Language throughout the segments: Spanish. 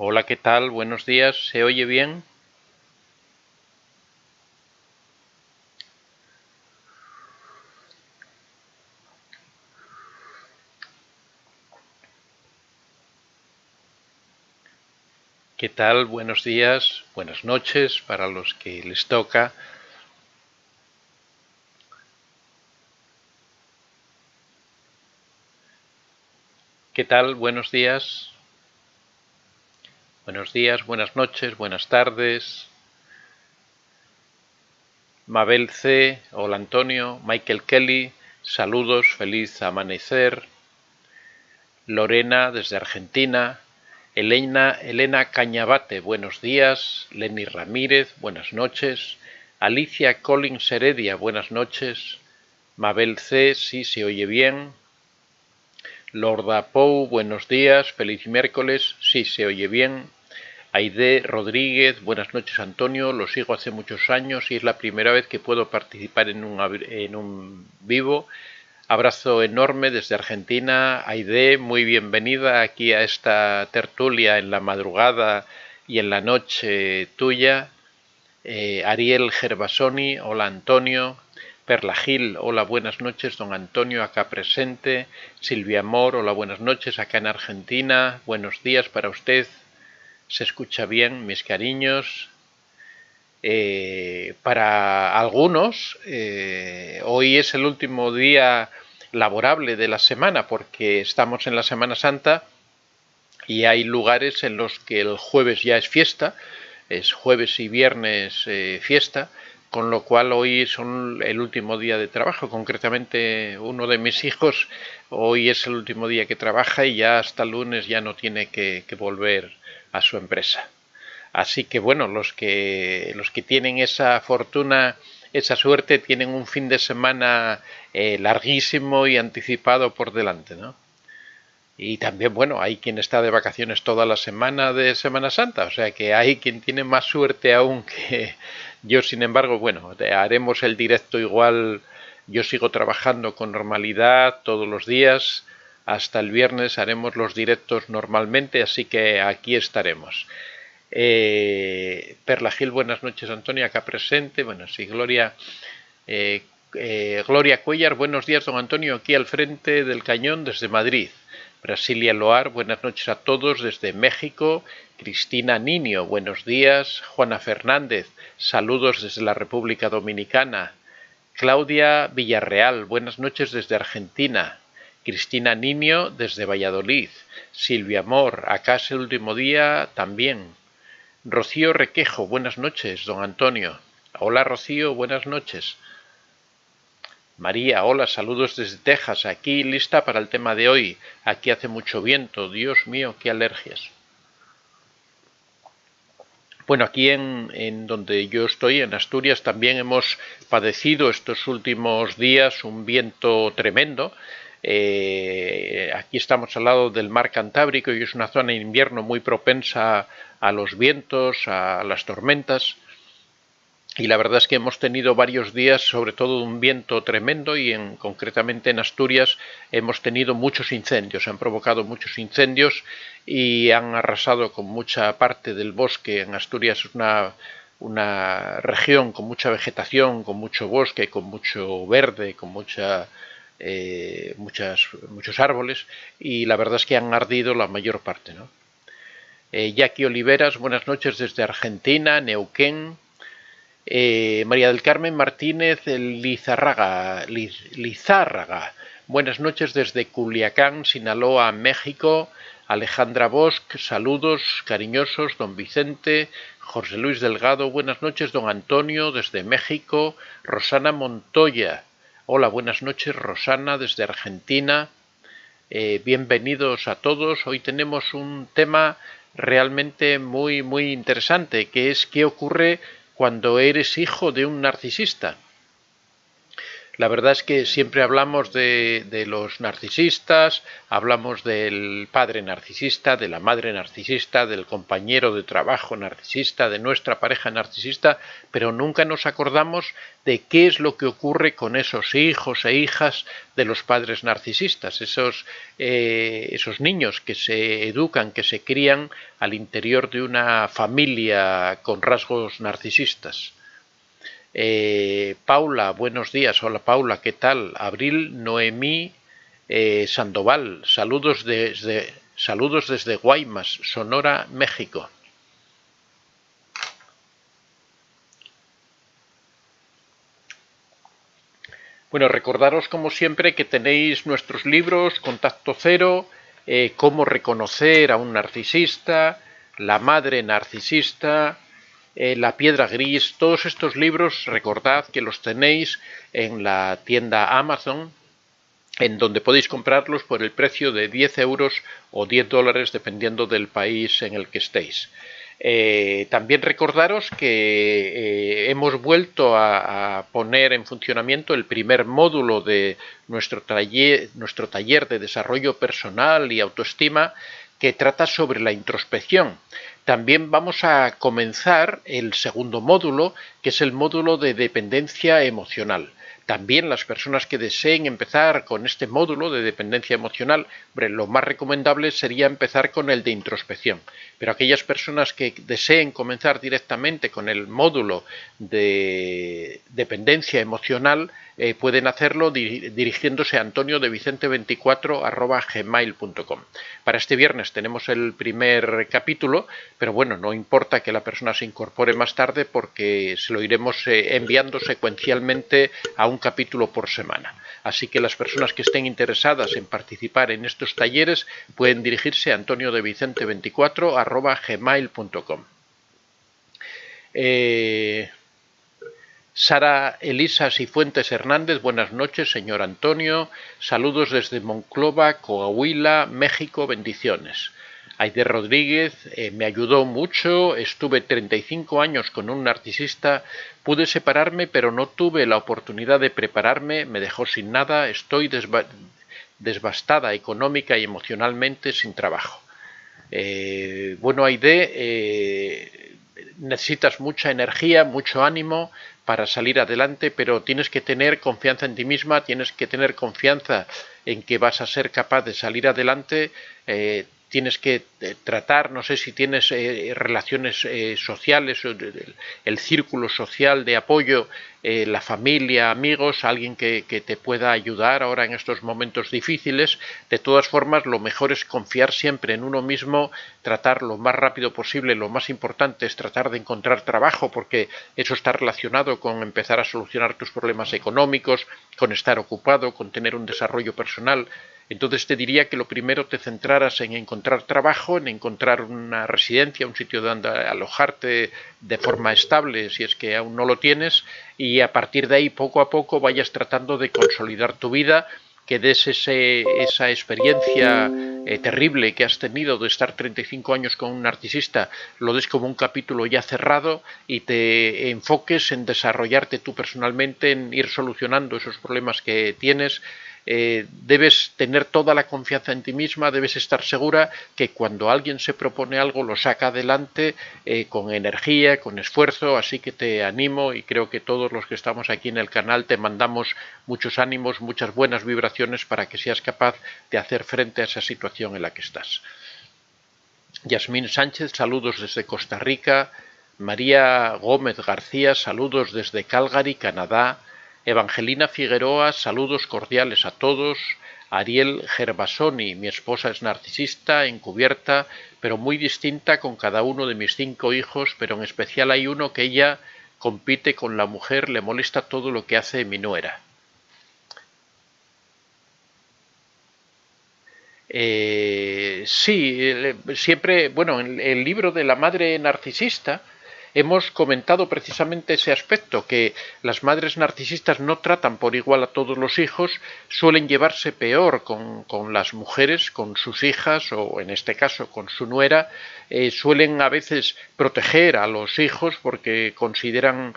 Hola, ¿qué tal? Buenos días. ¿Se oye bien? ¿Qué tal? Buenos días, buenas noches para los que les toca. ¿Qué tal? Buenos días. Buenos días, buenas noches, buenas tardes. Mabel C. Hola Antonio. Michael Kelly. Saludos, feliz amanecer. Lorena desde Argentina. Elena Cañabate, buenos días. Lenny Ramírez, buenas noches. Alicia Collins Heredia, buenas noches. Mabel C, sí se oye bien. Lorda Pou, buenos días. Feliz miércoles, sí se oye bien. Aide Rodríguez, buenas noches Antonio, lo sigo hace muchos años y es la primera vez que puedo participar en un vivo. Abrazo enorme desde Argentina. Aide, muy bienvenida aquí a esta tertulia en la madrugada y en la noche tuya. Ariel Gervasoni, hola Antonio. Perla Gil, hola buenas noches, don Antonio acá presente. Silvia Amor, hola buenas noches acá en Argentina. Buenos días para usted. Se escucha bien, mis cariños. Para algunos, hoy es el último día laborable de la semana porque estamos en la Semana Santa y hay lugares en los que el jueves ya es fiesta, es jueves y viernes fiesta, con lo cual hoy son el último día de trabajo. Concretamente, uno de mis hijos hoy es el último día que trabaja y ya hasta el lunes ya no tiene que volver a su empresa. Así que bueno, los que tienen esa fortuna, esa suerte, tienen un fin de semana larguísimo y anticipado por delante, ¿no? Y también, bueno, hay quien está de vacaciones toda la semana de Semana Santa, o sea que hay quien tiene más suerte aún que yo. Sin embargo, bueno, haremos el directo igual. Yo sigo trabajando con normalidad todos los días. Hasta el viernes haremos los directos normalmente, así que aquí estaremos. Perla Gil, buenas noches Antonio, acá presente. Bueno, sí, Gloria Cuellar, buenos días don Antonio, aquí al frente del cañón desde Madrid. Brasilia Loar, buenas noches a todos desde México. Cristina Niño, buenos días. Juana Fernández, saludos desde la República Dominicana. Claudia Villarreal, buenas noches desde Argentina. Cristina Niño desde Valladolid. Silvia Amor, acá es el último día también. Rocío Requejo, buenas noches, don Antonio. Hola Rocío, buenas noches. María, hola, saludos desde Texas, aquí lista para el tema de hoy. Aquí hace mucho viento, Dios mío, qué alergias. Bueno, aquí en donde yo estoy, en Asturias, también hemos padecido estos últimos días un viento tremendo. Aquí estamos al lado del mar Cantábrico y es una zona de invierno muy propensa a los vientos, a las tormentas. Y la verdad es que hemos tenido varios días, sobre todo un viento tremendo y concretamente en Asturias hemos tenido muchos incendios, han provocado muchos incendios y han arrasado con mucha parte del bosque. En Asturias es una región con mucha vegetación, con mucho bosque, con mucho verde, con muchos árboles y la verdad es que han ardido la mayor parte, ¿no? Jackie Oliveras, buenas noches desde Argentina, Neuquén. María del Carmen Martínez Lizárraga, buenas noches desde Culiacán, Sinaloa, México. Alejandra Bosch, saludos cariñosos, don Vicente. José Luis Delgado, buenas noches, don Antonio desde México. Rosana Montoya, hola, buenas noches, Rosana desde Argentina. Bienvenidos a todos. Hoy tenemos un tema realmente muy interesante, que es qué ocurre cuando eres hijo de un narcisista. La verdad es que siempre hablamos de los narcisistas, hablamos del padre narcisista, de la madre narcisista, del compañero de trabajo narcisista, de nuestra pareja narcisista, pero nunca nos acordamos de qué es lo que ocurre con esos hijos e hijas de los padres narcisistas, esos niños que se educan, que se crían al interior de una familia con rasgos narcisistas. Paula, buenos días. Hola Paula, ¿qué tal? Abril Noemí Sandoval, saludos desde Guaymas, Sonora, México. Bueno, recordaros como siempre que tenéis nuestros libros, Contacto Cero, Cómo reconocer a un narcisista, La madre narcisista, La piedra gris, todos estos libros recordad que los tenéis en la tienda Amazon, en donde podéis comprarlos por el precio de 10 euros o 10 dólares dependiendo del país en el que estéis. También recordaros que hemos vuelto a poner en funcionamiento el primer módulo de nuestro taller de desarrollo personal y autoestima, que trata sobre la introspección. También vamos a comenzar el segundo módulo, que es el módulo de dependencia emocional. También las personas que deseen empezar con este módulo de dependencia emocional, lo más recomendable sería empezar con el de introspección. Pero aquellas personas que deseen comenzar directamente con el módulo de dependencia emocional, pueden hacerlo dirigiéndose a antoniodevicente24@gmail.com. Para este viernes tenemos el primer capítulo, pero bueno, no importa que la persona se incorpore más tarde porque se lo iremos enviando secuencialmente a un capítulo por semana. Así que las personas que estén interesadas en participar en estos talleres pueden dirigirse a antoniodevicente24@gmail.com. Sara Elisa Cifuentes Hernández, buenas noches, señor Antonio. Saludos desde Monclova, Coahuila, México, bendiciones. Aide Rodríguez, me ayudó mucho, estuve 35 años con un narcisista, pude separarme pero no tuve la oportunidad de prepararme, me dejó sin nada, estoy devastada económica y emocionalmente sin trabajo. Bueno, Aide, necesitas mucha energía, mucho ánimo para salir adelante, pero tienes que tener confianza en ti misma, tienes que tener confianza en que vas a ser capaz de salir adelante. Tienes que tratar, no sé si tienes relaciones sociales, el círculo social de apoyo, la familia, amigos, alguien que te pueda ayudar ahora en estos momentos difíciles. De todas formas, lo mejor es confiar siempre en uno mismo, tratar lo más rápido posible. Lo más importante es tratar de encontrar trabajo, porque eso está relacionado con empezar a solucionar tus problemas económicos, con estar ocupado, con tener un desarrollo personal. Entonces te diría que lo primero te centraras en encontrar trabajo, en encontrar una residencia, un sitio donde alojarte de forma estable si es que aún no lo tienes, y a partir de ahí poco a poco vayas tratando de consolidar tu vida, que des esa experiencia terrible que has tenido de estar 35 años con un narcisista, lo des como un capítulo ya cerrado y te enfoques en desarrollarte tú personalmente, en ir solucionando esos problemas que tienes. Debes tener toda la confianza en ti misma, debes estar segura que cuando alguien se propone algo lo saca adelante con energía, con esfuerzo, así que te animo, y creo que todos los que estamos aquí en el canal te mandamos muchos ánimos, muchas buenas vibraciones para que seas capaz de hacer frente a esa situación en la que estás. Yasmín Sánchez, saludos desde Costa Rica. María Gómez García, saludos desde Calgary, Canadá. Evangelina Figueroa, saludos cordiales a todos. Ariel Gervasoni, mi esposa es narcisista, encubierta, pero muy distinta con cada uno de mis 5 hijos, pero en especial hay uno que ella compite con la mujer, le molesta todo lo que hace mi nuera. Sí, siempre, bueno, en el libro de la madre narcisista hemos comentado precisamente ese aspecto, que las madres narcisistas no tratan por igual a todos los hijos, suelen llevarse peor con las mujeres, con sus hijas o en este caso con su nuera, suelen a veces proteger a los hijos porque consideran,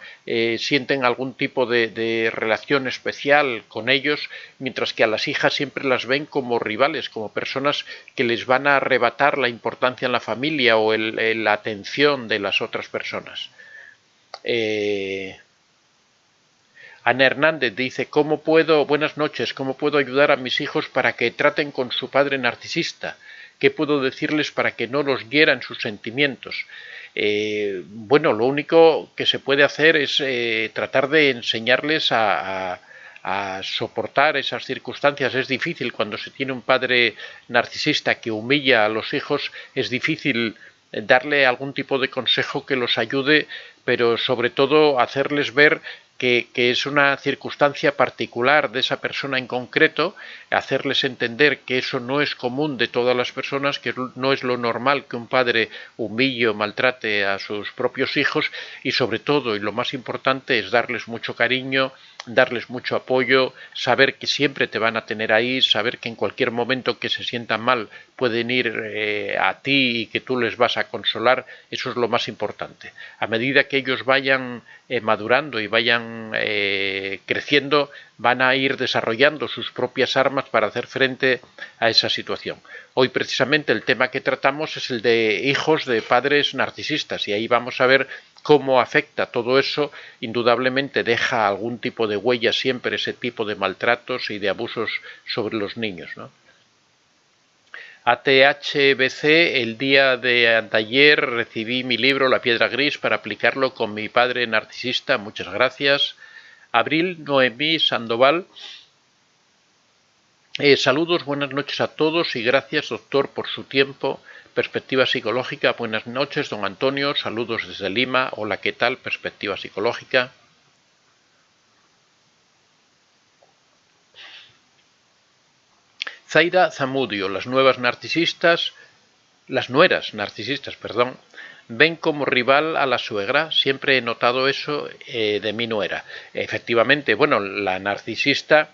sienten algún tipo de relación especial con ellos, mientras que a las hijas siempre las ven como rivales, como personas que les van a arrebatar la importancia en la familia o la atención de las otras personas. Ana Hernández dice, buenas noches, ¿cómo puedo ayudar a mis hijos para que traten con su padre narcisista? ¿Qué puedo decirles para que no los hieran sus sentimientos? Bueno, lo único que se puede hacer es tratar de enseñarles a soportar esas circunstancias. Es difícil cuando se tiene un padre narcisista que humilla a los hijos, es difícil darle algún tipo de consejo que los ayude, pero sobre todo hacerles ver que es una circunstancia particular de esa persona en concreto, hacerles entender que eso no es común de todas las personas, que no es lo normal que un padre humille o maltrate a sus propios hijos, y sobre todo, y lo más importante, es darles mucho cariño, darles mucho apoyo, saber que siempre te van a tener ahí, saber que en cualquier momento que se sientan mal pueden ir a ti y que tú les vas a consolar. Eso es lo más importante. A medida que ellos vayan madurando y vayan creciendo, van a ir desarrollando sus propias armas para hacer frente a esa situación. Hoy precisamente el tema que tratamos es el de hijos de padres narcisistas, y ahí vamos a ver cómo afecta todo eso. Indudablemente deja algún tipo de huella siempre ese tipo de maltratos y de abusos sobre los niños, ¿no? ATHBC, el día de anteayer recibí mi libro La piedra gris para aplicarlo con mi padre narcisista, muchas gracias. Abril Noemí Sandoval, saludos, buenas noches a todos y gracias, doctor, por su tiempo. Perspectiva psicológica, buenas noches, don Antonio, saludos desde Lima. Hola, ¿qué tal? Perspectiva psicológica. Zaida Zamudio, las nueras narcisistas, ven como rival a la suegra. Siempre he notado eso de mi nuera. Efectivamente, bueno, la narcisista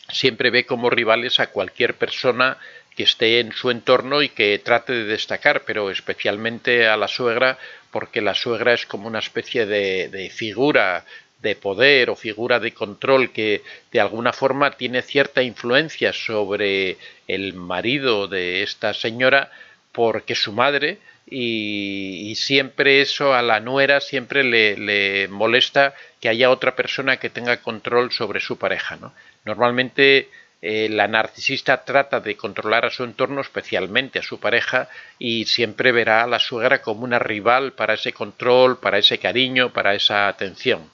siempre ve como rivales a cualquier persona que esté en su entorno y que trate de destacar, pero especialmente a la suegra, porque la suegra es como una especie de figura de poder o figura de control que de alguna forma tiene cierta influencia sobre el marido de esta señora porque es su madre, y siempre eso a la nuera siempre le molesta que haya otra persona que tenga control sobre su pareja, ¿no? Normalmente la narcisista trata de controlar a su entorno, especialmente a su pareja, y siempre verá a la suegra como una rival para ese control, para ese cariño, para esa atención.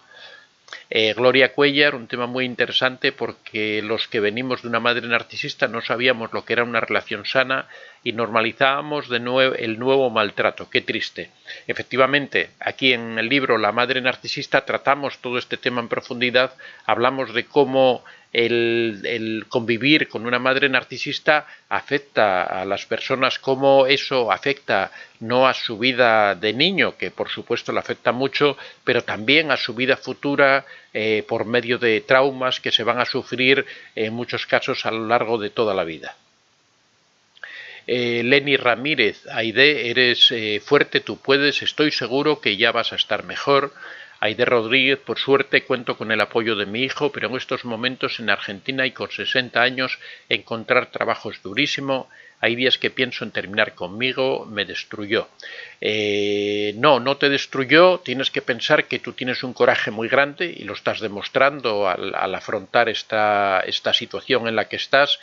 Gloria Cuellar, un tema muy interesante porque los que venimos de una madre narcisista no sabíamos lo que era una relación sana y normalizábamos de nuevo el nuevo maltrato. Qué triste. Efectivamente, aquí en el libro La madre narcisista tratamos todo este tema en profundidad, hablamos de cómo el convivir con una madre narcisista afecta a las personas, cómo eso afecta no a su vida de niño, que por supuesto le afecta mucho, pero también a su vida futura por medio de traumas que se van a sufrir en muchos casos a lo largo de toda la vida. Lenny Ramírez, Aide, eres fuerte, tú puedes, estoy seguro que ya vas a estar mejor. Aide Rodríguez, por suerte cuento con el apoyo de mi hijo, pero en estos momentos en Argentina y con 60 años encontrar trabajo es durísimo. Hay días que pienso en terminar conmigo, me destruyó. No te destruyó, tienes que pensar que tú tienes un coraje muy grande y lo estás demostrando al afrontar esta situación en la que estás.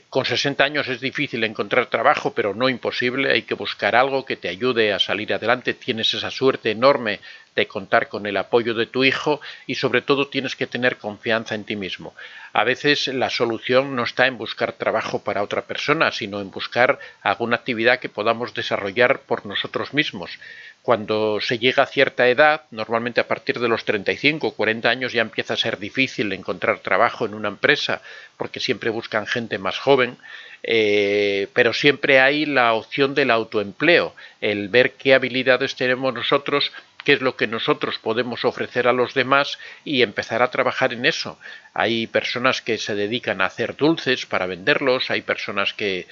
Con 60 años es difícil encontrar trabajo, pero no imposible. Hay que buscar algo que te ayude a salir adelante. Tienes esa suerte enorme de contar con el apoyo de tu hijo y sobre todo tienes que tener confianza en ti mismo. A veces la solución no está en buscar trabajo para otra persona, sino en buscar alguna actividad que podamos desarrollar por nosotros mismos. Cuando se llega a cierta edad, normalmente a partir de los 35 o 40 años, ya empieza a ser difícil encontrar trabajo en una empresa porque siempre buscan gente más joven. Pero siempre hay la opción del autoempleo, el ver qué habilidades tenemos nosotros, qué es lo que nosotros podemos ofrecer a los demás y empezar a trabajar en eso. Hay personas que se dedican a hacer dulces para venderlos, hay personas que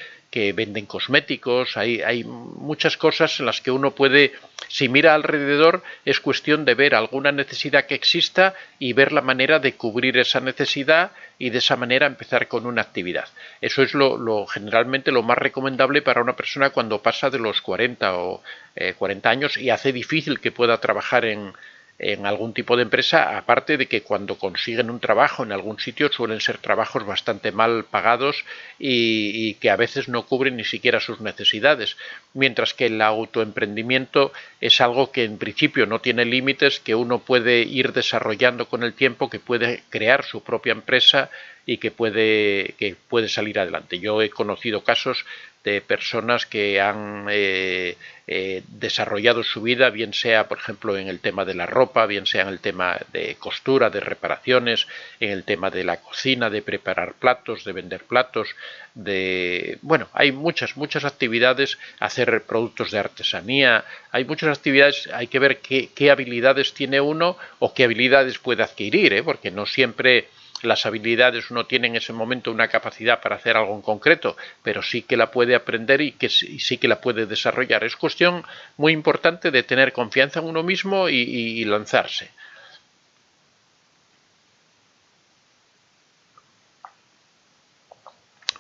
venden cosméticos, hay muchas cosas en las que uno puede, si mira alrededor, es cuestión de ver alguna necesidad que exista y ver la manera de cubrir esa necesidad y de esa manera empezar con una actividad. Eso es generalmente lo más recomendable para una persona cuando pasa de los 40 o 40 años y hace difícil que pueda trabajar en algún tipo de empresa, aparte de que cuando consiguen un trabajo en algún sitio suelen ser trabajos bastante mal pagados y que a veces no cubren ni siquiera sus necesidades, mientras que el autoemprendimiento es algo que en principio no tiene límites, que uno puede ir desarrollando con el tiempo, que puede crear su propia empresa y que puede salir adelante. Yo he conocido casos de personas que han desarrollado su vida, bien sea, por ejemplo, en el tema de la ropa, bien sea en el tema de costura, de reparaciones, en el tema de la cocina, de preparar platos, de vender platos, bueno, hay muchas actividades, hacer productos de artesanía, hay muchas actividades, hay que ver qué habilidades tiene uno o qué habilidades puede adquirir, porque no siempre las habilidades uno tiene en ese momento una capacidad para hacer algo en concreto, pero sí que la puede aprender y sí que la puede desarrollar. Es cuestión muy importante de tener confianza en uno mismo y lanzarse.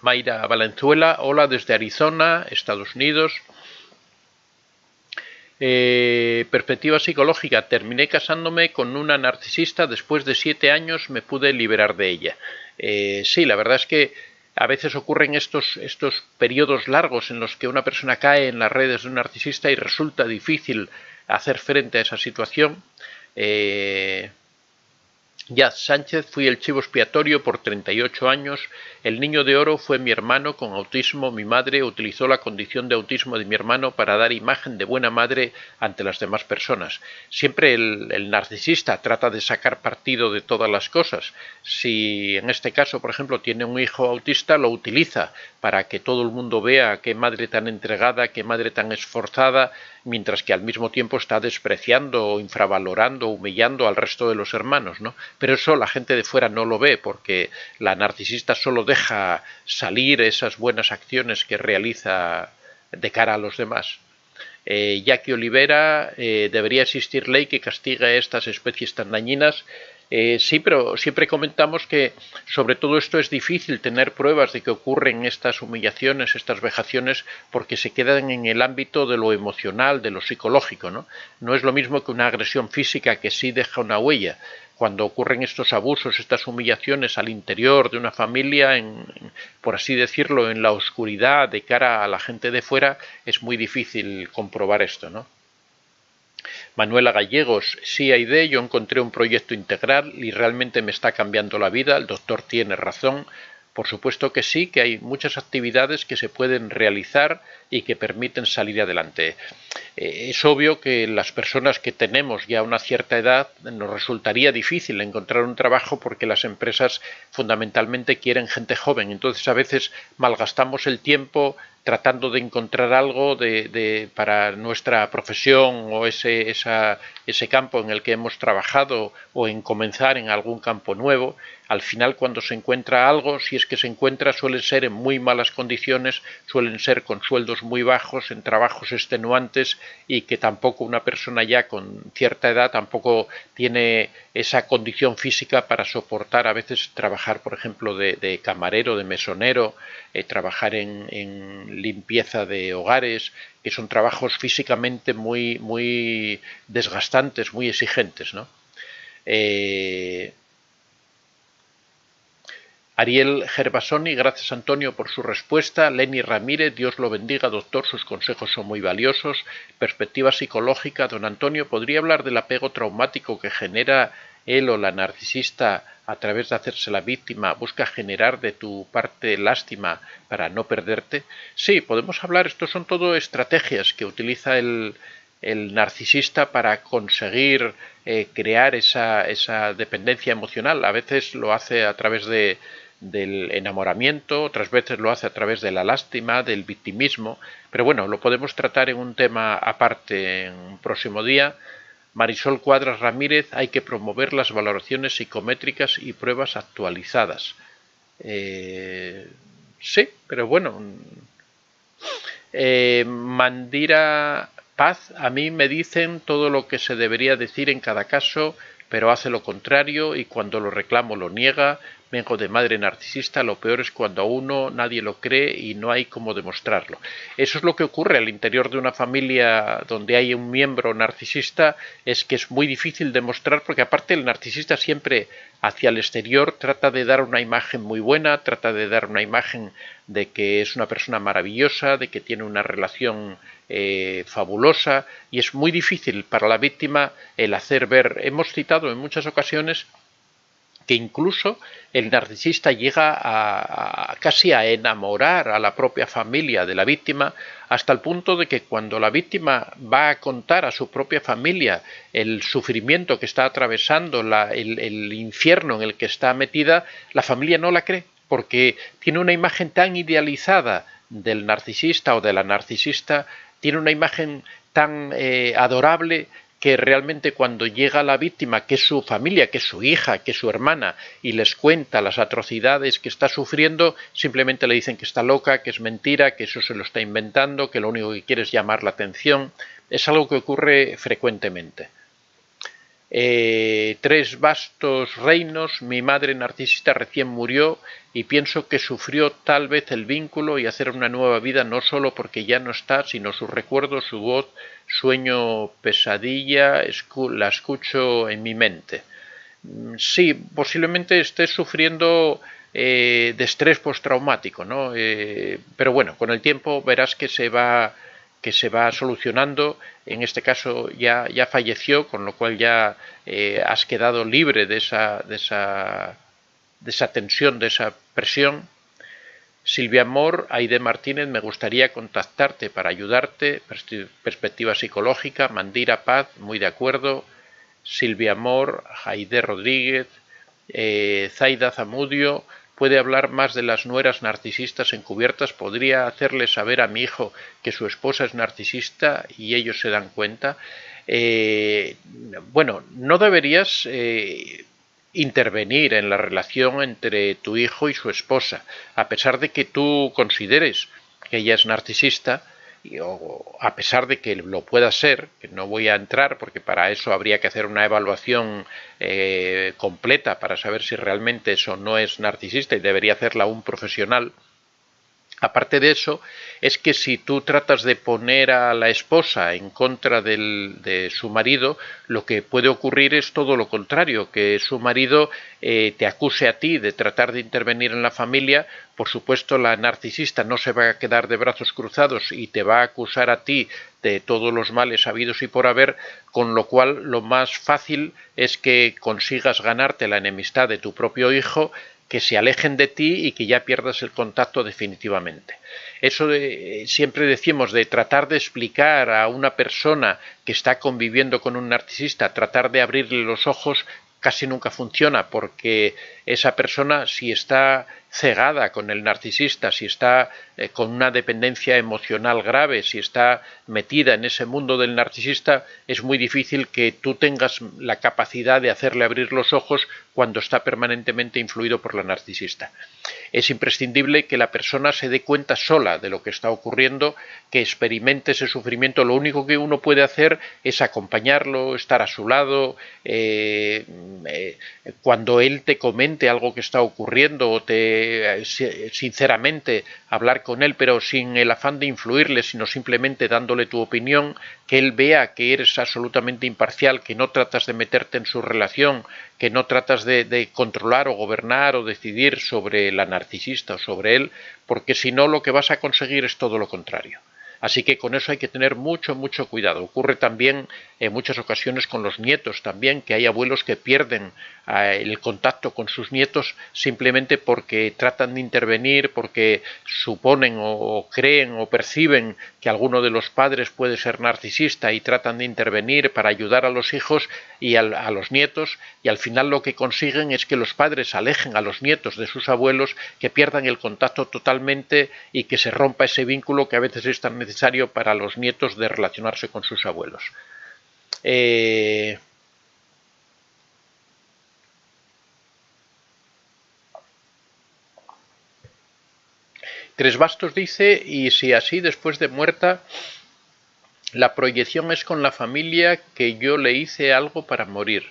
Mayra Valenzuela, hola desde Arizona, Estados Unidos. Perspectiva psicológica, terminé casándome con una narcisista, después de 7 años me pude liberar de ella. Sí, la verdad es que a veces ocurren estos periodos largos en los que una persona cae en las redes de un narcisista y resulta difícil hacer frente a esa situación. Yaz Sánchez, fui el chivo expiatorio por 38 años. El niño de oro fue mi hermano con autismo. Mi madre utilizó la condición de autismo de mi hermano para dar imagen de buena madre ante las demás personas. Siempre el narcisista trata de sacar partido de todas las cosas. Si en este caso, por ejemplo, tiene un hijo autista, lo utiliza para que todo el mundo vea qué madre tan entregada, qué madre tan esforzada, mientras que al mismo tiempo está despreciando, infravalorando, humillando al resto de los hermanos, ¿no? Pero eso la gente de fuera no lo ve, porque la narcisista solo deja salir esas buenas acciones que realiza de cara a los demás. Jackie Olivera, debería existir ley que castigue a estas especies tan dañinas. Sí, pero siempre comentamos que sobre todo esto es difícil tener pruebas de que ocurren estas humillaciones, estas vejaciones, porque se quedan en el ámbito de lo emocional, de lo psicológico, ¿no? No es lo mismo que una agresión física que sí deja una huella. Cuando ocurren estos abusos, estas humillaciones al interior de una familia, por así decirlo, en la oscuridad de cara a la gente de fuera, es muy difícil comprobar esto, ¿no? Manuela Gallegos, sí Aide, yo encontré un proyecto integral y realmente me está cambiando la vida, el doctor tiene razón. Por supuesto que sí, que hay muchas actividades que se pueden realizar y que permiten salir adelante. Es obvio que las personas que tenemos ya una cierta edad nos resultaría difícil encontrar un trabajo porque las empresas fundamentalmente quieren gente joven. Entonces a veces malgastamos el tiempo tratando de encontrar algo para nuestra profesión o ese campo en el que hemos trabajado o en comenzar en algún campo nuevo. Al final, cuando se encuentra algo, si es que se encuentra, suelen ser en muy malas condiciones, suelen ser con sueldos muy bajos, en trabajos extenuantes y que tampoco una persona ya con cierta edad tampoco tiene esa condición física para soportar a veces trabajar, por ejemplo, de camarero, de mesonero, trabajar en limpieza de hogares, que son trabajos físicamente muy desgastantes, muy exigentes, ¿no? Ariel Gervasoni, gracias Antonio por su respuesta. Lenny Ramírez, Dios lo bendiga, doctor, sus consejos son muy valiosos. Perspectiva psicológica, don Antonio, ¿podría hablar del apego traumático que genera él o la narcisista a través de hacerse la víctima? ¿Busca generar de tu parte lástima para no perderte? Sí, podemos hablar, estos son todo estrategias que utiliza el narcisista para conseguir crear esa dependencia emocional. A veces lo hace a través de del enamoramiento, otras veces lo hace a través de la lástima, del victimismo, pero bueno, lo podemos tratar en un tema aparte en un próximo día. Marisol Cuadras Ramírez, hay que promover las valoraciones psicométricas y pruebas actualizadas. Sí, pero bueno. Mandira Paz, a mí me dicen todo lo que se debería decir en cada caso, pero hace lo contrario y cuando lo reclamo lo niega. Vengo de madre narcisista, lo peor es cuando a uno nadie lo cree y no hay cómo demostrarlo. Eso es lo que ocurre al interior de una familia donde hay un miembro narcisista, es que es muy difícil demostrar, porque aparte el narcisista siempre hacia el exterior trata de dar una imagen muy buena, trata de dar una imagen de que es una persona maravillosa, de que tiene una relación fabulosa, y es muy difícil para la víctima el hacer ver. Hemos citado en muchas ocasiones que incluso el narcisista llega casi a enamorar a la propia familia de la víctima, hasta el punto de que cuando la víctima va a contar a su propia familia el sufrimiento que está atravesando, el infierno en el que está metida, la familia no la cree, porque tiene una imagen tan idealizada del narcisista o de la narcisista, tiene una imagen tan adorable, que realmente cuando llega la víctima, que es su familia, que es su hija, que es su hermana, y les cuenta las atrocidades que está sufriendo, simplemente le dicen que está loca, que es mentira, que eso se lo está inventando, que lo único que quiere es llamar la atención. Es algo que ocurre frecuentemente. 3 vastos reinos, mi madre narcisista recién murió y pienso que sufrió tal vez el vínculo y hacer una nueva vida, no solo porque ya no está, sino sus recuerdos, su voz, sueño, pesadilla, la escucho en mi mente. Sí, posiblemente esté sufriendo de estrés postraumático, ¿no? Pero bueno, con el tiempo verás que se va solucionando. En este caso ya falleció, con lo cual ya has quedado libre de esa tensión, de esa presión. Silvia Amor, Aide Martínez, me gustaría contactarte para ayudarte. Perspectiva psicológica. Mandira Paz, muy de acuerdo. Silvia Amor, Aide Rodríguez, Zaida Zamudio, puede hablar más de las nueras narcisistas encubiertas. Podría hacerle saber a mi hijo que su esposa es narcisista y ellos se dan cuenta. Bueno, no deberías intervenir en la relación entre tu hijo y su esposa, a pesar de que tú consideres que ella es narcisista, o a pesar de que lo pueda ser, que no voy a entrar porque para eso habría que hacer una evaluación completa para saber si realmente eso no es narcisista y debería hacerla un profesional. Aparte de eso, es que si tú tratas de poner a la esposa en contra de su marido, lo que puede ocurrir es todo lo contrario, que su marido te acuse a ti de tratar de intervenir en la familia. Por supuesto, la narcisista no se va a quedar de brazos cruzados y te va a acusar a ti de todos los males habidos y por haber, con lo cual lo más fácil es que consigas ganarte la enemistad de tu propio hijo, que se alejen de ti y que ya pierdas el contacto definitivamente. Eso siempre decimos de tratar de explicar a una persona que está conviviendo con un narcisista, tratar de abrirle los ojos, casi nunca funciona, porque esa persona, si está cegada con el narcisista, si está con una dependencia emocional grave, si está metida en ese mundo del narcisista, es muy difícil que tú tengas la capacidad de hacerle abrir los ojos cuando está permanentemente influido por la narcisista. Es imprescindible que la persona se dé cuenta sola de lo que está ocurriendo, que experimente ese sufrimiento. Lo único que uno puede hacer es acompañarlo, estar a su lado, cuando él te comente algo que está ocurriendo o sinceramente hablar con él, pero sin el afán de influirle, sino simplemente dándole tu opinión, que él vea que eres absolutamente imparcial, que no tratas de meterte en su relación, que no tratas de controlar o gobernar o decidir sobre la narcisista o sobre él, porque si no lo que vas a conseguir es todo lo contrario. Así que con eso hay que tener mucho cuidado. Ocurre también en muchas ocasiones con los nietos también, que hay abuelos que pierden el contacto con sus nietos simplemente porque tratan de intervenir, porque suponen o creen o perciben que alguno de los padres puede ser narcisista y tratan de intervenir para ayudar a los hijos y a los nietos, y al final lo que consiguen es que los padres alejen a los nietos de sus abuelos, que pierdan el contacto totalmente y que se rompa ese vínculo que a veces es tan necesario para los nietos de relacionarse con sus abuelos. Tres Bastos dice, y si así después de muerta, la proyección es con la familia que yo le hice algo para morir.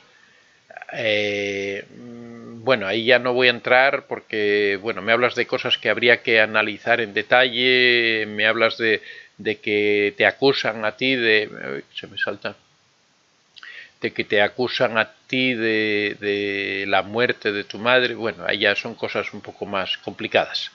Bueno, ahí ya no voy a entrar porque, bueno, me hablas de cosas que habría que analizar en detalle, me hablas de que te acusan a ti de... se me salta. De que te acusan a ti de la muerte de tu madre. Bueno, ahí ya son cosas un poco más complicadas.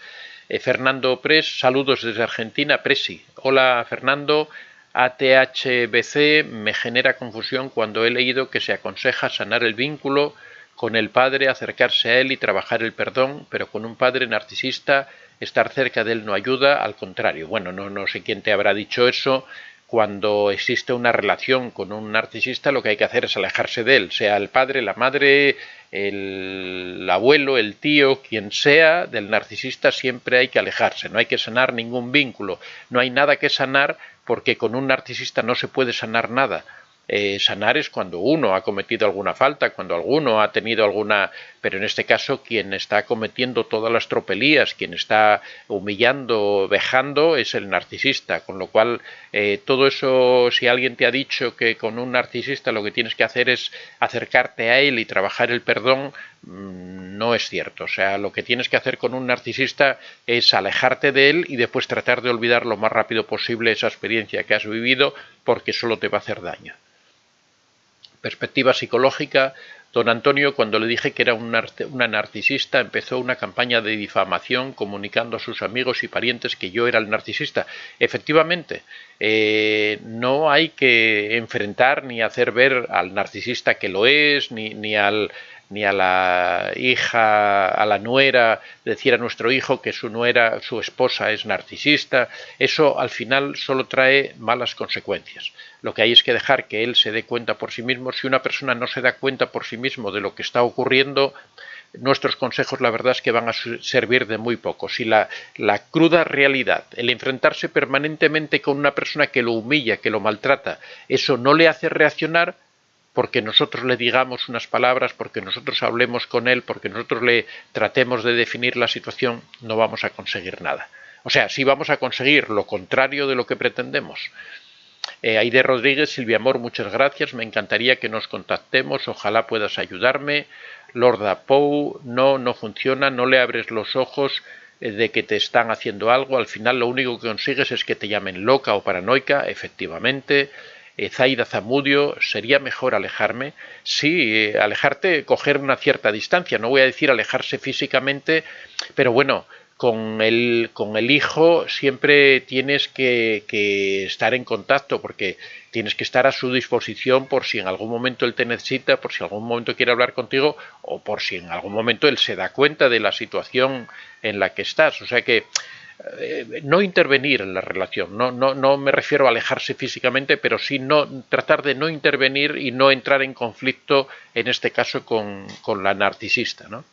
Fernando Pres, saludos desde Argentina. Presi, hola Fernando. ATHBC, me genera confusión cuando he leído que se aconseja sanar el vínculo con el padre, acercarse a él y trabajar el perdón, pero con un padre narcisista estar cerca de él no ayuda, al contrario. Bueno, no sé quién te habrá dicho eso. Cuando existe una relación con un narcisista, lo que hay que hacer es alejarse de él, sea el padre, la madre, el abuelo, el tío, quien sea, del narcisista siempre hay que alejarse, no hay que sanar ningún vínculo, no hay nada que sanar porque con un narcisista no se puede sanar nada. Sanar es cuando uno ha cometido alguna falta, cuando alguno ha tenido alguna... Pero en este caso quien está cometiendo todas las tropelías, quien está humillando, vejando, es el narcisista. Con lo cual, todo eso, si alguien te ha dicho que con un narcisista lo que tienes que hacer es acercarte a él y trabajar el perdón, no es cierto. O sea, lo que tienes que hacer con un narcisista es alejarte de él y después tratar de olvidar lo más rápido posible esa experiencia que has vivido, porque solo te va a hacer daño. Perspectiva psicológica, don Antonio, cuando le dije que era una narcisista, empezó una campaña de difamación comunicando a sus amigos y parientes que yo era el narcisista. Efectivamente, no hay que enfrentar ni hacer ver al narcisista que lo es, ni a la hija, a la nuera, decir a nuestro hijo que su nuera, su esposa es narcisista. Eso al final solo trae malas consecuencias. Lo que hay es que dejar que él se dé cuenta por sí mismo. Si una persona no se da cuenta por sí mismo de lo que está ocurriendo, nuestros consejos la verdad es que van a servir de muy poco. Si la cruda realidad, el enfrentarse permanentemente con una persona que lo humilla, que lo maltrata, eso no le hace reaccionar, porque nosotros le digamos unas palabras, porque nosotros hablemos con él, porque nosotros le tratemos de definir la situación, no vamos a conseguir nada. O sea, sí vamos a conseguir lo contrario de lo que pretendemos. Aide Rodríguez, Silvia Amor, muchas gracias, me encantaría que nos contactemos, ojalá puedas ayudarme. Lorda Pou, no funciona, no le abres los ojos de que te están haciendo algo, al final lo único que consigues es que te llamen loca o paranoica, efectivamente. Zaida Zamudio, ¿sería mejor alejarme? Sí, alejarte, coger una cierta distancia, no voy a decir alejarse físicamente, pero bueno, con el hijo siempre tienes que estar en contacto, porque tienes que estar a su disposición por si en algún momento él te necesita, por si en algún momento quiere hablar contigo o por si en algún momento él se da cuenta de la situación en la que estás. O sea que no intervenir en la relación, no me refiero a alejarse físicamente, pero sí tratar de no intervenir y no entrar en conflicto, en este caso con la narcisista, ¿no?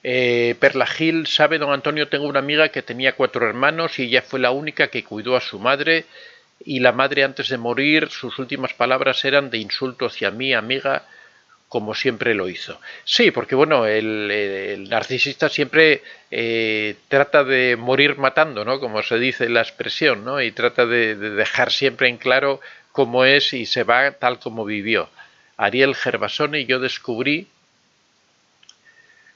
Perla Gil, sabe don Antonio, tengo una amiga que tenía 4 hermanos y ella fue la única que cuidó a su madre, y la madre antes de morir sus últimas palabras eran de insulto hacia mí, amiga, como siempre lo hizo. Sí, porque bueno, el narcisista siempre trata de morir matando, ¿no? Como se dice la expresión, ¿no? Y trata de dejar siempre en claro cómo es y se va tal como vivió. Ariel Gervasoni, yo descubrí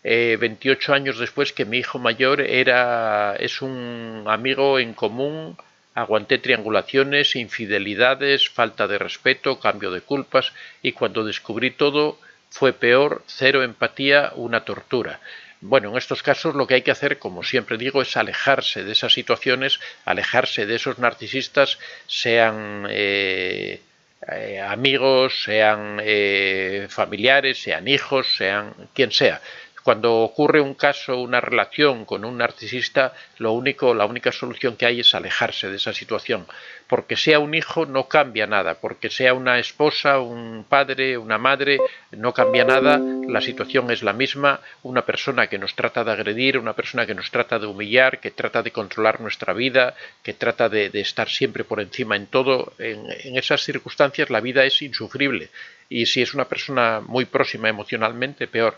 28 años después que mi hijo mayor es un amigo en común. Aguanté triangulaciones, infidelidades, falta de respeto, cambio de culpas, y cuando descubrí todo fue peor, cero empatía, una tortura. Bueno, en estos casos lo que hay que hacer, como siempre digo, es alejarse de esas situaciones, alejarse de esos narcisistas, sean amigos, sean familiares, sean hijos, sean quien sea. Cuando ocurre un caso, una relación con un narcisista, la única solución que hay es alejarse de esa situación. Porque sea un hijo no cambia nada, porque sea una esposa, un padre, una madre, no cambia nada, la situación es la misma, una persona que nos trata de agredir, una persona que nos trata de humillar, que trata de controlar nuestra vida, que trata de estar siempre por encima en todo, en esas circunstancias la vida es insufrible. Y si es una persona muy próxima emocionalmente, peor.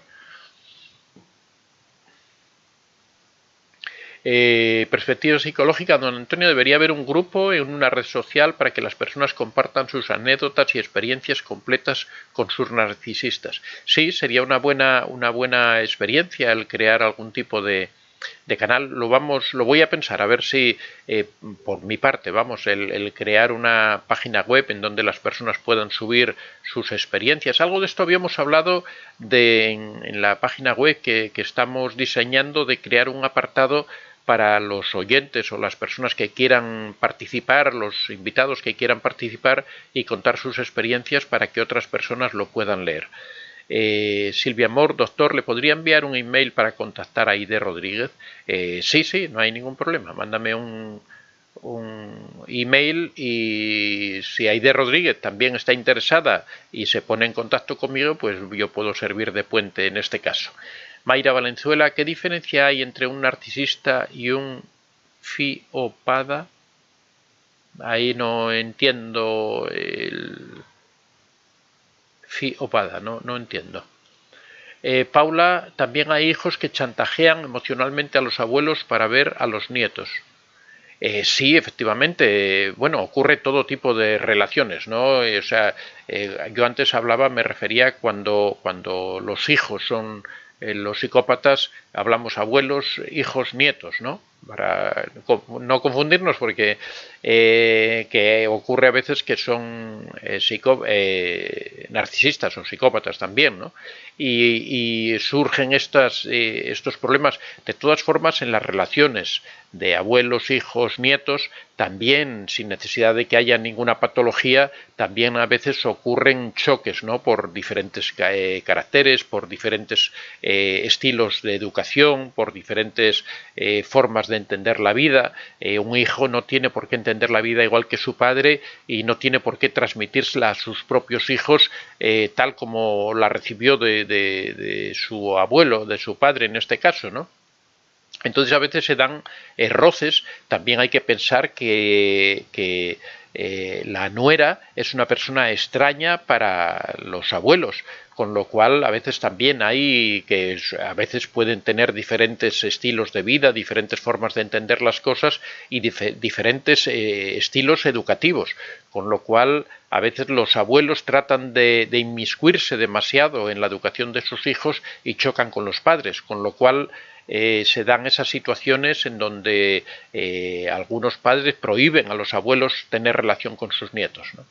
Perspectiva psicológica, don Antonio, debería haber un grupo en una red social para que las personas compartan sus anécdotas y experiencias completas con sus narcisistas. Sí, sería una buena experiencia el crear algún tipo de canal. Lo voy a pensar, a ver si por mi parte, el crear una página web en donde las personas puedan subir sus experiencias. Algo de esto habíamos hablado en la página web que estamos diseñando, de crear un apartado para los oyentes o las personas que quieran participar, los invitados que quieran participar y contar sus experiencias para que otras personas lo puedan leer. Silvia Amor, doctor, ¿le podría enviar un email para contactar a Aide Rodríguez? Sí, no hay ningún problema. Mándame un email y si Aide Rodríguez también está interesada y se pone en contacto conmigo, pues yo puedo servir de puente en este caso. Mayra Valenzuela, ¿qué diferencia hay entre un narcisista y un psicópata? Ahí no entiendo el psicópata, no entiendo. Paula, también hay hijos que chantajean emocionalmente a los abuelos para ver a los nietos. Sí, efectivamente, bueno, ocurre todo tipo de relaciones, ¿no? O sea, yo antes me refería cuando los hijos son los psicópatas, hablamos abuelos, hijos, nietos, ¿no? Para no confundirnos, porque que ocurre a veces que son narcisistas o psicópatas también, ¿no? Y surgen estos problemas. De todas formas, en las relaciones de abuelos, hijos, nietos, también sin necesidad de que haya ninguna patología, también a veces ocurren choques, ¿no? Por diferentes caracteres, por diferentes estilos de educación, por diferentes formas de entender la vida. Un hijo no tiene por qué entender la vida igual que su padre y no tiene por qué transmitírsela a sus propios hijos tal como la recibió de su abuelo, de su padre en este caso, ¿no? Entonces a veces se dan roces. También hay que pensar que la nuera es una persona extraña para los abuelos, con lo cual a veces también a veces pueden tener diferentes estilos de vida, diferentes formas de entender las cosas y diferentes estilos educativos, con lo cual a veces los abuelos tratan de inmiscuirse demasiado en la educación de sus hijos y chocan con los padres, con lo cual se dan esas situaciones en donde algunos padres prohíben a los abuelos tener relación con sus nietos, ¿no?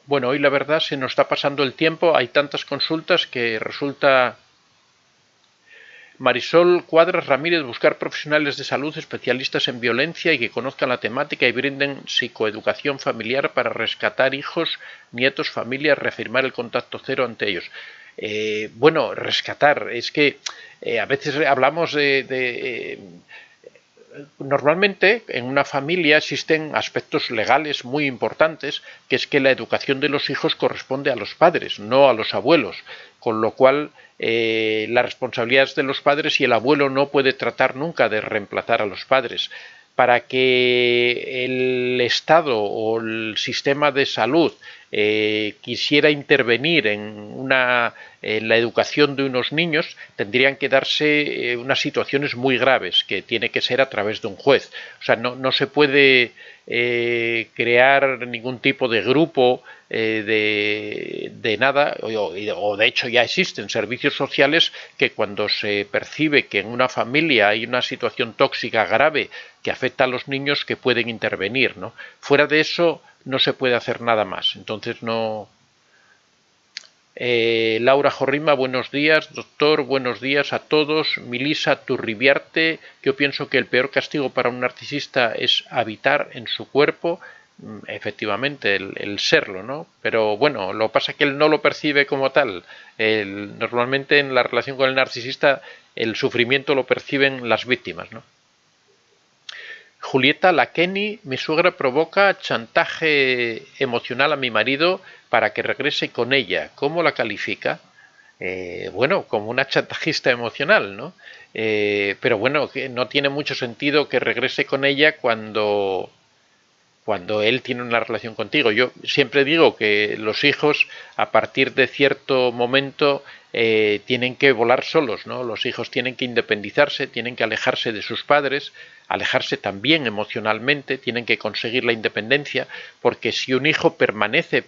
Bueno, hoy la verdad se nos está pasando el tiempo, hay tantas consultas que resulta... Marisol Cuadras Ramírez, buscar profesionales de salud especialistas en violencia y que conozcan la temática y brinden psicoeducación familiar para rescatar hijos, nietos, familias, reafirmar el contacto cero ante ellos. Bueno, rescatar, es que a veces hablamos normalmente en una familia existen aspectos legales muy importantes, que es que la educación de los hijos corresponde a los padres, no a los abuelos, con lo cual la responsabilidad es de los padres y el abuelo no puede tratar nunca de reemplazar a los padres. Para que el Estado o el sistema de salud quisiera intervenir en la educación de unos niños, tendrían que darse unas situaciones muy graves, que tiene que ser a través de un juez. O sea, no se puede crear ningún tipo de grupo de nada, o de hecho ya existen servicios sociales que cuando se percibe que en una familia hay una situación tóxica grave que afecta a los niños, que pueden intervenir, ¿no? Fuera de eso, no se puede hacer nada más. Entonces no... Laura Jorrima, buenos días, doctor, buenos días a todos. Milisa Turribiarte, yo pienso que el peor castigo para un narcisista es habitar en su cuerpo. Efectivamente, el serlo, ¿no? Pero bueno, lo que pasa es que él no lo percibe como tal. Normalmente en la relación con el narcisista el sufrimiento lo perciben las víctimas, ¿no? Julieta Laqueni, mi suegra provoca chantaje emocional a mi marido para que regrese con ella. ¿Cómo la califica? Bueno, como una chantajista emocional, ¿no? Pero bueno, que no tiene mucho sentido que regrese con ella cuando él tiene una relación contigo. Yo siempre digo que los hijos, a partir de cierto momento, tienen que volar solos, ¿no? Los hijos tienen que independizarse, tienen que alejarse de sus padres, alejarse también emocionalmente, tienen que conseguir la independencia, porque si un hijo permanece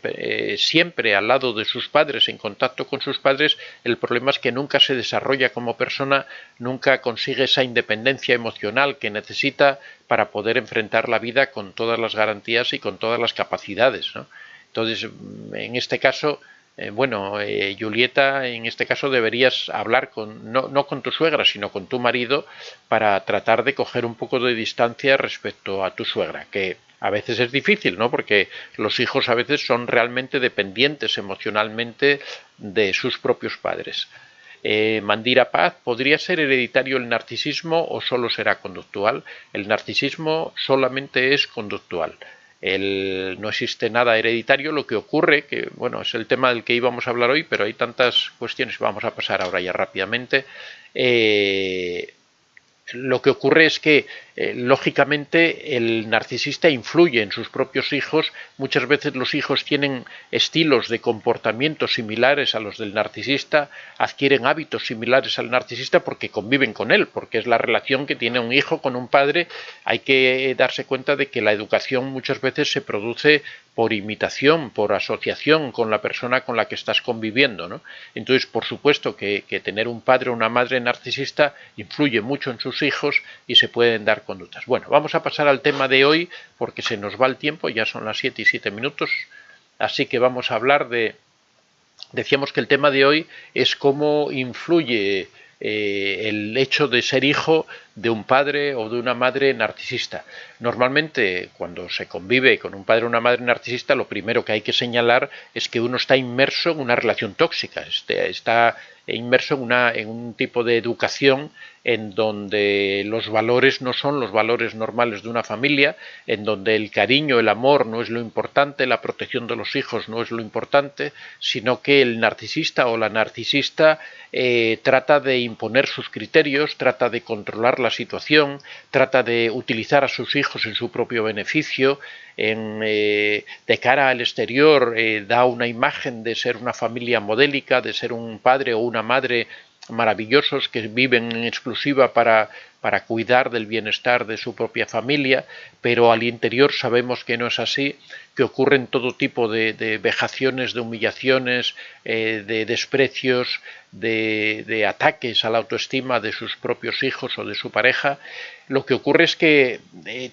siempre al lado de sus padres, en contacto con sus padres, el problema es que nunca se desarrolla como persona, nunca consigue esa independencia emocional que necesita para poder enfrentar la vida con todas las garantías y con todas las capacidades, ¿no? Entonces, en este caso, Julieta, en este caso deberías hablar no con tu suegra, sino con tu marido para tratar de coger un poco de distancia respecto a tu suegra, que a veces es difícil, ¿no? Porque los hijos a veces son realmente dependientes emocionalmente de sus propios padres. Mandira Paz, ¿podría ser hereditario el narcisismo o solo será conductual? El narcisismo solamente es conductual. No existe nada hereditario, lo que ocurre, que bueno, es el tema del que íbamos a hablar hoy, pero hay tantas cuestiones, vamos a pasar ahora ya rápidamente. Lo que ocurre es que, lógicamente, el narcisista influye en sus propios hijos. Muchas veces los hijos tienen estilos de comportamiento similares a los del narcisista, adquieren hábitos similares al narcisista porque conviven con él, porque es la relación que tiene un hijo con un padre. Hay que darse cuenta de que la educación muchas veces se produce por imitación, por asociación con la persona con la que estás conviviendo, ¿no? Entonces, por supuesto que tener un padre o una madre narcisista influye mucho en sus hijos y se pueden dar conductas. Bueno, vamos a pasar al tema de hoy porque se nos va el tiempo, ya son las 7 y 7 minutos, así que vamos a hablar decíamos que el tema de hoy es cómo influye el hecho de ser hijo de un padre o de una madre narcisista. Normalmente, cuando se convive con un padre o una madre narcisista, lo primero que hay que señalar es que uno está inmerso en una relación tóxica, está inmerso en un tipo de educación en donde los valores no son los valores normales de una familia, en donde el cariño, el amor no es lo importante, la protección de los hijos no es lo importante, sino que el narcisista o la narcisista trata de imponer sus criterios, trata de controlar la situación, trata de utilizar a sus hijos en su propio beneficio, de cara al exterior da una imagen de ser una familia modélica, de ser un padre o una madre maravillosos que viven en exclusiva para cuidar del bienestar de su propia familia, pero al interior sabemos que no es así, que ocurren todo tipo de vejaciones, de humillaciones, de desprecios, de ataques a la autoestima de sus propios hijos o de su pareja. Lo que ocurre es que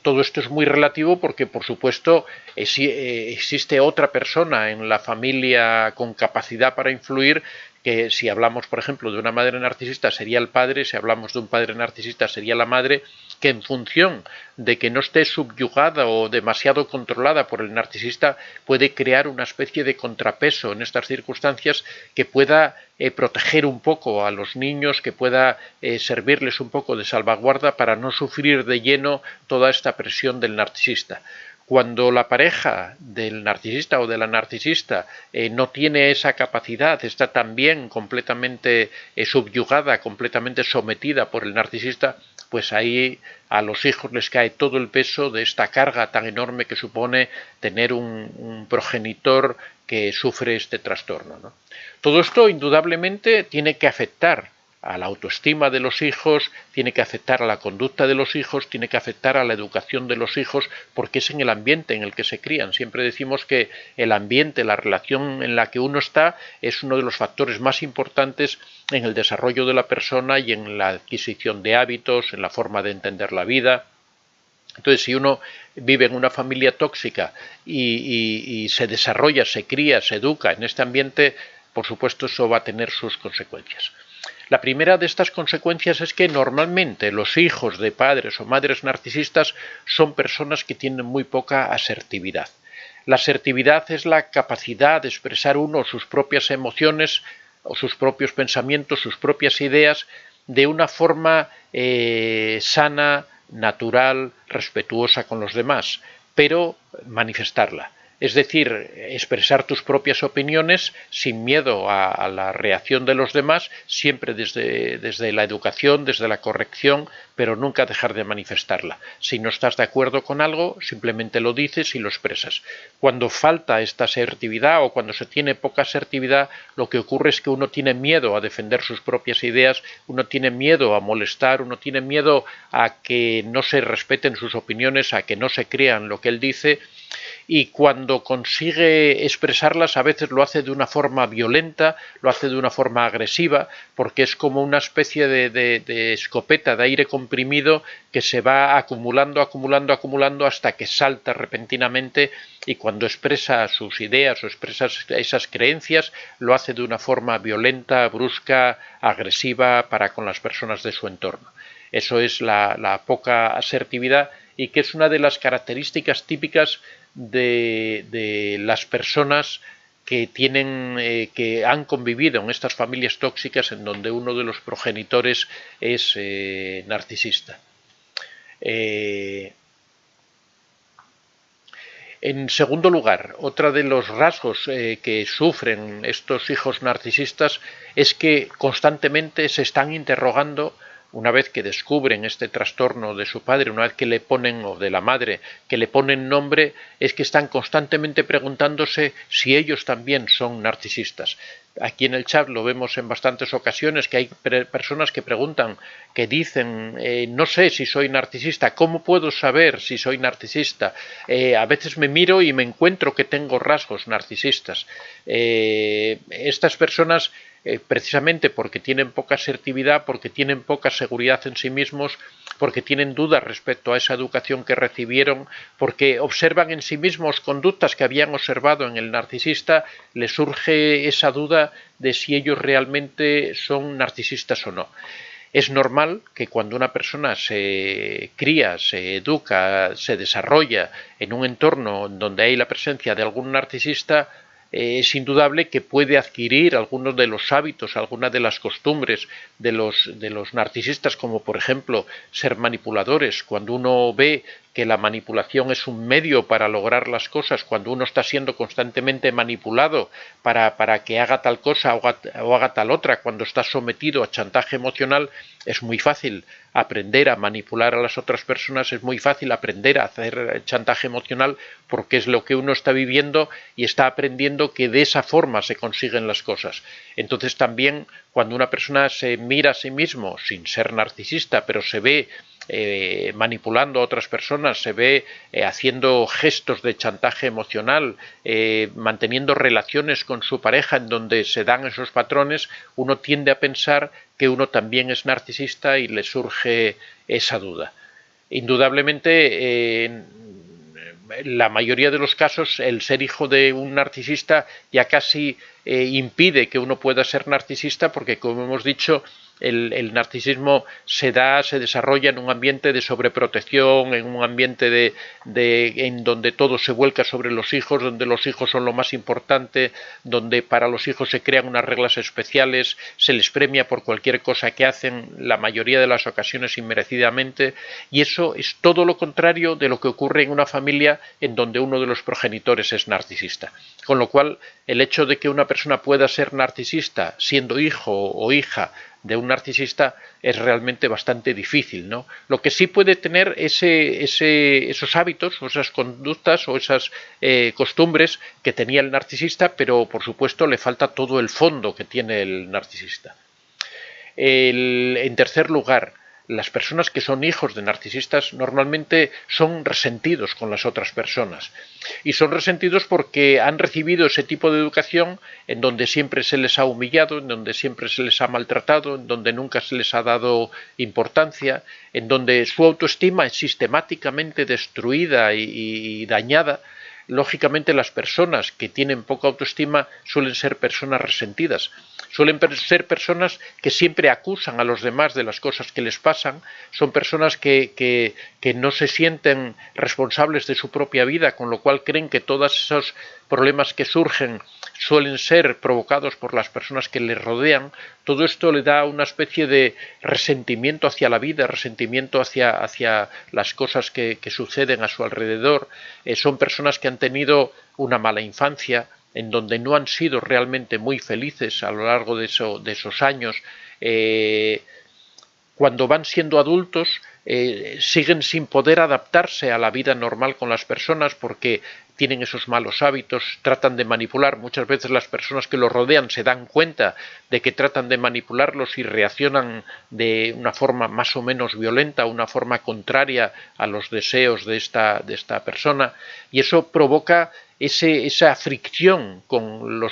todo esto es muy relativo porque, por supuesto, existe otra persona en la familia con capacidad para influir, que si hablamos, por ejemplo, de una madre narcisista sería el padre, si hablamos de un padre narcisista sería la madre, que en función de que no esté subyugada o demasiado controlada por el narcisista puede crear una especie de contrapeso en estas circunstancias que pueda proteger un poco a los niños, que pueda servirles un poco de salvaguarda para no sufrir de lleno toda esta presión del narcisista. Cuando la pareja del narcisista o de la narcisista no tiene esa capacidad, está también completamente subyugada, completamente sometida por el narcisista, pues ahí a los hijos les cae todo el peso de esta carga tan enorme que supone tener un progenitor que sufre este trastorno, ¿no? Todo esto indudablemente tiene que afectar a la autoestima de los hijos, tiene que afectar a la conducta de los hijos, tiene que afectar a la educación de los hijos, porque es en el ambiente en el que se crían. Siempre decimos que el ambiente, la relación en la que uno está, es uno de los factores más importantes en el desarrollo de la persona y en la adquisición de hábitos, en la forma de entender la vida. Entonces, si uno vive en una familia tóxica y se desarrolla, se cría, se educa en este ambiente, por supuesto eso va a tener sus consecuencias. La primera de estas consecuencias es que normalmente los hijos de padres o madres narcisistas son personas que tienen muy poca asertividad. La asertividad es la capacidad de expresar uno sus propias emociones o sus propios pensamientos, sus propias ideas, de una forma sana, natural, respetuosa con los demás, pero manifestarla. Es decir, expresar tus propias opiniones sin miedo a la reacción de los demás, siempre desde la educación, desde la corrección, pero nunca dejar de manifestarla. Si no estás de acuerdo con algo, simplemente lo dices y lo expresas. Cuando falta esta asertividad o cuando se tiene poca asertividad, lo que ocurre es que uno tiene miedo a defender sus propias ideas, uno tiene miedo a molestar, uno tiene miedo a que no se respeten sus opiniones, a que no se crean lo que él dice, y cuando consigue expresarlas a veces lo hace de una forma violenta, lo hace de una forma agresiva, porque es como una especie de escopeta de aire comprimido que se va acumulando, acumulando, acumulando hasta que salta repentinamente, y cuando expresa sus ideas o expresa esas creencias lo hace de una forma violenta, brusca, agresiva para con las personas de su entorno. Eso es la poca asertividad, y que es una de las características típicas de las personas que que han convivido en estas familias tóxicas en donde uno de los progenitores es narcisista. En segundo lugar, otro de los rasgos que sufren estos hijos narcisistas es que constantemente se están interrogando. Una vez que descubren este trastorno de su padre, una vez que le ponen, o de la madre, que le ponen nombre, es que están constantemente preguntándose si ellos también son narcisistas. Aquí en el chat lo vemos en bastantes ocasiones, que hay personas que preguntan, que dicen, no sé si soy narcisista, ¿cómo puedo saber si soy narcisista? A veces me miro y me encuentro que tengo rasgos narcisistas. Estas personas, precisamente porque tienen poca asertividad, porque tienen poca seguridad en sí mismos, porque tienen dudas respecto a esa educación que recibieron, porque observan en sí mismos conductas que habían observado en el narcisista, les surge esa duda de si ellos realmente son narcisistas o no. Es normal que cuando una persona se cría, se educa, se desarrolla en un entorno donde hay la presencia de algún narcisista, es indudable que puede adquirir algunos de los hábitos, algunas de las costumbres de los narcisistas, como por ejemplo ser manipuladores. Cuando uno ve que la manipulación es un medio para lograr las cosas, cuando uno está siendo constantemente manipulado para que haga tal cosa o haga tal otra, cuando está sometido a chantaje emocional, es muy fácil aprender a manipular a las otras personas, es muy fácil aprender a hacer chantaje emocional, porque es lo que uno está viviendo y está aprendiendo que de esa forma se consiguen las cosas. Entonces también cuando una persona se mira a sí mismo, sin ser narcisista, pero se ve manipulando a otras personas, se ve haciendo gestos de chantaje emocional, manteniendo relaciones con su pareja en donde se dan esos patrones, uno tiende a pensar que uno también es narcisista y le surge esa duda. Indudablemente, en la mayoría de los casos, el ser hijo de un narcisista ya casi impide que uno pueda ser narcisista, porque, como hemos dicho, el narcisismo se desarrolla en un ambiente de sobreprotección, en un ambiente en donde todo se vuelca sobre los hijos, donde los hijos son lo más importante, donde para los hijos se crean unas reglas especiales, se les premia por cualquier cosa que hacen, la mayoría de las ocasiones inmerecidamente, y eso es todo lo contrario de lo que ocurre en una familia en donde uno de los progenitores es narcisista. Con lo cual, el hecho de que una persona pueda ser narcisista siendo hijo o hija de un narcisista es realmente bastante difícil, ¿no? Lo que sí puede tener esos hábitos o esas conductas o esas costumbres que tenía el narcisista, pero por supuesto le falta todo el fondo que tiene el narcisista. En tercer lugar, las personas que son hijos de narcisistas normalmente son resentidos con las otras personas. Y son resentidos porque han recibido ese tipo de educación en donde siempre se les ha humillado, en donde siempre se les ha maltratado, en donde nunca se les ha dado importancia, en donde su autoestima es sistemáticamente destruida y dañada. Lógicamente, las personas que tienen poca autoestima suelen ser personas resentidas, suelen ser personas que siempre acusan a los demás de las cosas que les pasan, son personas que no se sienten responsables de su propia vida, con lo cual creen que todos esos problemas que surgen suelen ser provocados por las personas que les rodean. Todo esto le da una especie de resentimiento hacia la vida, resentimiento hacia las cosas que suceden a su alrededor. Son personas que han tenido una mala infancia, en donde no han sido realmente muy felices a lo largo de esos años. Cuando van siendo adultos, siguen sin poder adaptarse a la vida normal con las personas porque tienen esos malos hábitos, tratan de manipular. Muchas veces las personas que los rodean se dan cuenta de que tratan de manipularlos y reaccionan de una forma más o menos violenta, una forma contraria a los deseos de esta persona, y eso provoca esa fricción con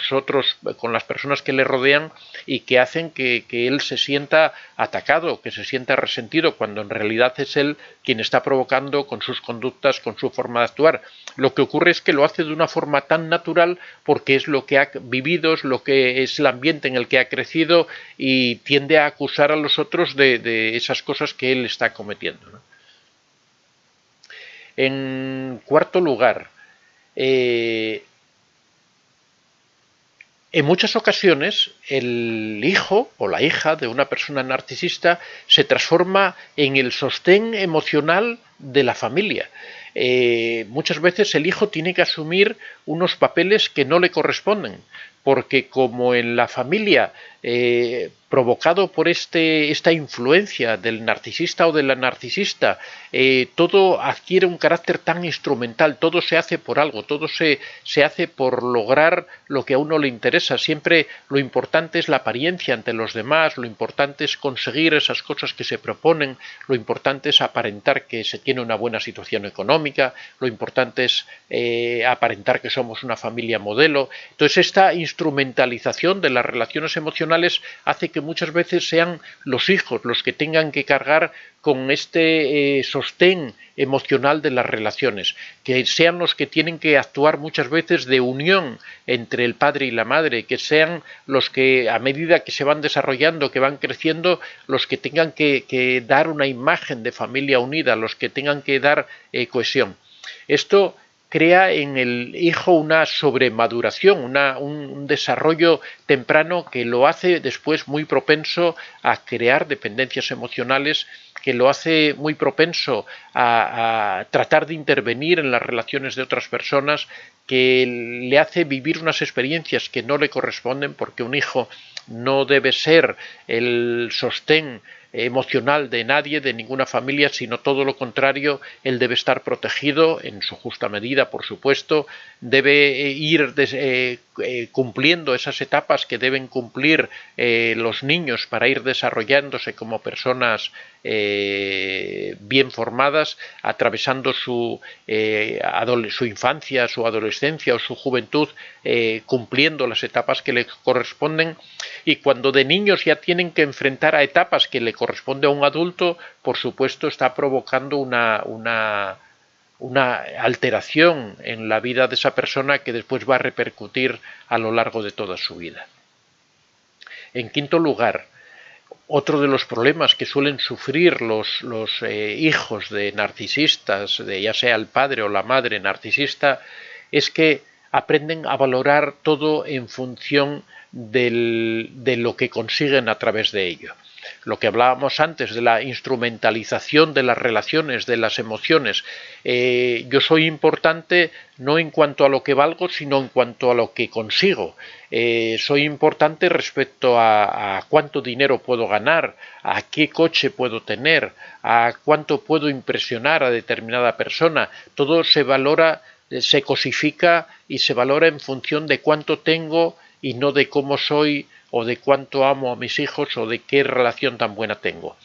con las personas que le rodean, y que hacen que él se sienta atacado, que se sienta resentido, cuando en realidad es él quien está provocando con sus conductas, con su forma de actuar. Lo que ocurre es que lo hace de una forma tan natural porque es lo que ha vivido, es lo que es el ambiente en el que ha crecido, y tiende a acusar a los otros de esas cosas que él está cometiendo, ¿no? En cuarto lugar, en muchas ocasiones el hijo o la hija de una persona narcisista se transforma en el sostén emocional de la familia. Muchas veces el hijo tiene que asumir unos papeles que no le corresponden, porque como en la familia, provocado por esta influencia del narcisista o de la narcisista, todo adquiere un carácter tan instrumental, todo se hace por algo, todo se hace por lograr lo que a uno le interesa. Siempre lo importante es la apariencia ante los demás, lo importante es conseguir esas cosas que se proponen, lo importante es aparentar que se tiene una buena situación económica, lo importante es aparentar que somos una familia modelo. Entonces, esta instrumentalización de las relaciones emocionales hace que muchas veces sean los hijos los que tengan que cargar con este sostén emocional de las relaciones, que sean los que tienen que actuar muchas veces de unión entre el padre y la madre, que sean los que, a medida que se van desarrollando, que van creciendo, los que tengan que dar una imagen de familia unida, los que tengan que dar cohesión. Esto crea en el hijo una sobremaduración, un desarrollo temprano que lo hace después muy propenso a crear dependencias emocionales, que lo hace muy propenso a tratar de intervenir en las relaciones de otras personas, que le hace vivir unas experiencias que no le corresponden, porque un hijo no debe ser el sostén emocional de nadie, de ninguna familia, sino todo lo contrario. Él debe estar protegido en su justa medida, por supuesto, debe ir cumpliendo esas etapas que deben cumplir los niños para ir desarrollándose como personas bien formadas, atravesando su infancia, su adolescencia o su juventud, cumpliendo las etapas que le corresponden. Y cuando de niños ya tienen que enfrentar a etapas que le corresponde a un adulto, por supuesto está provocando una alteración en la vida de esa persona que después va a repercutir a lo largo de toda su vida. En quinto lugar, otro de los problemas que suelen sufrir los hijos de narcisistas, ya sea el padre o la madre narcisista, es que aprenden a valorar todo en función de lo que consiguen a través de ello. Lo que hablábamos antes de la instrumentalización de las relaciones, de las emociones. Yo soy importante no en cuanto a lo que valgo, sino en cuanto a lo que consigo. Soy importante respecto a cuánto dinero puedo ganar, a qué coche puedo tener, a cuánto puedo impresionar a determinada persona. Todo se valora, se cosifica y se valora en función de cuánto tengo y no de cómo soy, o de cuánto amo a mis hijos, o de qué relación tan buena tengo.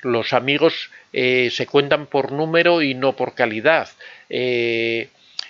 Los amigos se cuentan por número y no por calidad.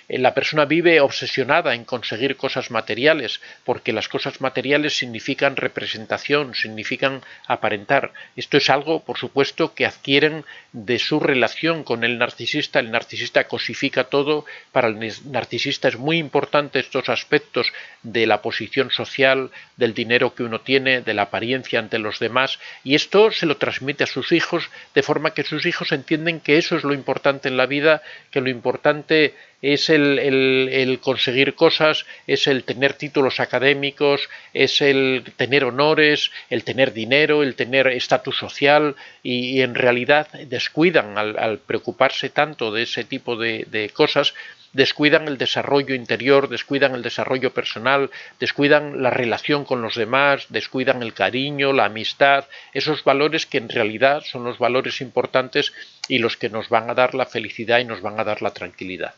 La persona vive obsesionada en conseguir cosas materiales, porque las cosas materiales significan representación, significan aparentar. Esto es algo, por supuesto, que adquieren de su relación con el narcisista. El narcisista cosifica todo. Para el narcisista es muy importante estos aspectos de la posición social, del dinero que uno tiene, de la apariencia ante los demás, y esto se lo transmite a sus hijos, de forma que sus hijos entienden que eso es lo importante en la vida, que lo importante es el conseguir cosas, es el tener títulos académicos, es el tener honores, el tener dinero, el tener estatus social, y en realidad descuidan, al preocuparse tanto de ese tipo de cosas, descuidan el desarrollo interior, descuidan el desarrollo personal, descuidan la relación con los demás, descuidan el cariño, la amistad, esos valores que en realidad son los valores importantes y los que nos van a dar la felicidad y nos van a dar la tranquilidad.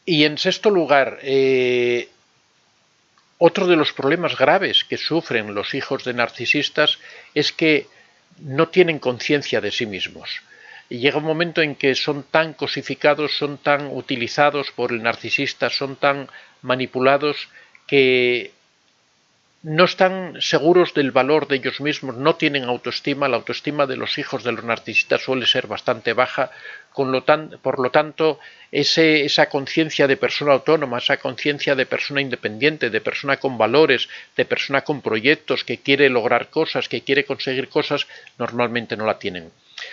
Y en sexto lugar, otro de los problemas graves que sufren los hijos de narcisistas es que no tienen conciencia de sí mismos. Y llega un momento en que son tan cosificados, son tan utilizados por el narcisista, son tan manipulados que no están seguros del valor de ellos mismos, no tienen autoestima. La autoestima de los hijos de los narcisistas suele ser bastante baja, por lo tanto, esa conciencia de persona autónoma, esa conciencia de persona independiente, de persona con valores, de persona con proyectos, que quiere lograr cosas, que quiere conseguir cosas, normalmente no la tienen.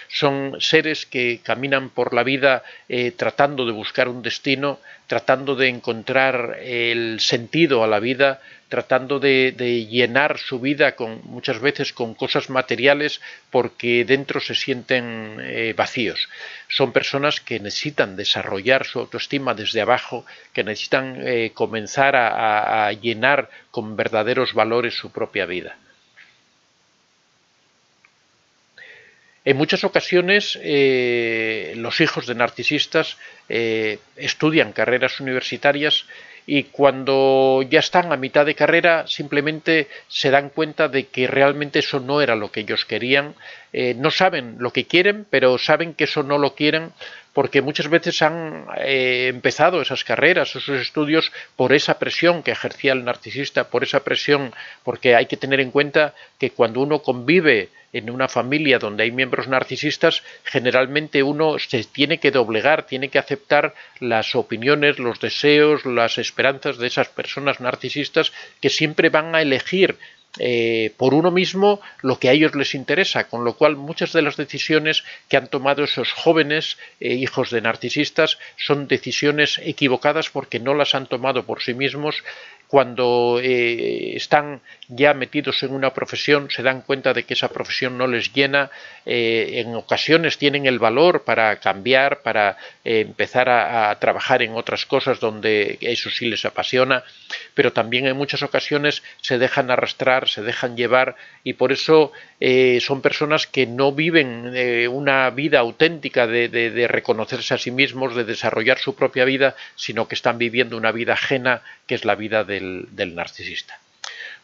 Son seres que caminan por la vida tratando de buscar un destino, tratando de encontrar el sentido a la vida, tratando de llenar su vida muchas veces con cosas materiales, porque dentro se sienten vacíos. Son personas que necesitan desarrollar su autoestima desde abajo, que necesitan comenzar a llenar con verdaderos valores su propia vida. En muchas ocasiones los hijos de narcisistas estudian carreras universitarias y cuando ya están a mitad de carrera simplemente se dan cuenta de que realmente eso no era lo que ellos querían. No saben lo que quieren, pero saben que eso no lo quieren porque muchas veces han empezado esas carreras, esos estudios, por esa presión que ejercía el narcisista, por esa presión, porque hay que tener en cuenta que cuando uno convive en una familia donde hay miembros narcisistas, generalmente uno se tiene que doblegar, tiene que aceptar las opiniones, los deseos, las esperanzas de esas personas narcisistas que siempre van a elegir por uno mismo lo que a ellos les interesa, con lo cual muchas de las decisiones que han tomado esos jóvenes hijos de narcisistas son decisiones equivocadas porque no las han tomado por sí mismos. Cuando están ya metidos en una profesión se dan cuenta de que esa profesión no les llena, en ocasiones tienen el valor para cambiar, para empezar a trabajar en otras cosas donde eso sí les apasiona, pero también en muchas ocasiones se dejan arrastrar, se dejan llevar y por eso son personas que no viven una vida auténtica de reconocerse a sí mismos, de desarrollar su propia vida, sino que están viviendo una vida ajena que es la vida del narcisista.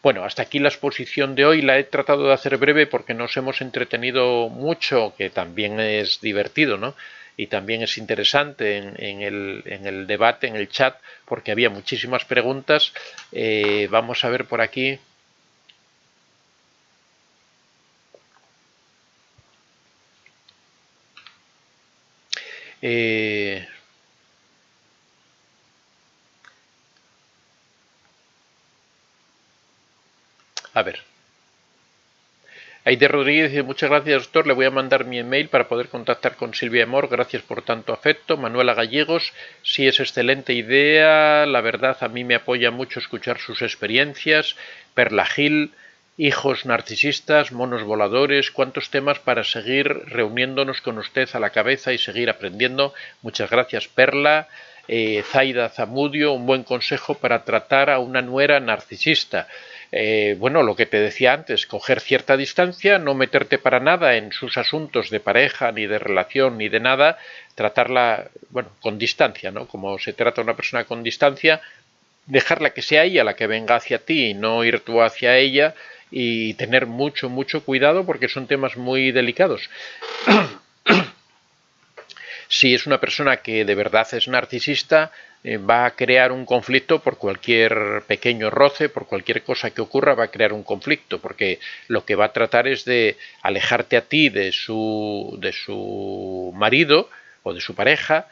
Bueno, hasta aquí la exposición de hoy. La he tratado de hacer breve porque nos hemos entretenido mucho, que también es divertido, ¿no? Y también es interesante en el debate, en el chat, porque había muchísimas preguntas. Vamos a ver por aquí. A ver. Aide Rodríguez dice: muchas gracias, doctor, le voy a mandar mi email para poder contactar con Silvia Amor, gracias por tanto afecto. Manuela Gallegos: sí, es excelente idea, la verdad a mí me apoya mucho escuchar sus experiencias. Perla Gil: hijos narcisistas, monos voladores, cuántos temas para seguir reuniéndonos con usted a la cabeza y seguir aprendiendo. Muchas gracias, Perla. Zaida Zamudio: un buen consejo para tratar a una nuera narcisista. Bueno, lo que te decía antes, coger cierta distancia, no meterte para nada en sus asuntos de pareja, ni de relación, ni de nada, tratarla, bueno, con distancia, ¿no? Como se trata a una persona con distancia, dejarla que sea ella la que venga hacia ti y no ir tú hacia ella, y tener mucho cuidado porque son temas muy delicados. Si es una persona que de verdad es narcisista, va a crear un conflicto por cualquier pequeño roce, por cualquier cosa que ocurra, va a crear un conflicto, porque lo que va a tratar es de alejarte a ti de su marido o de su pareja,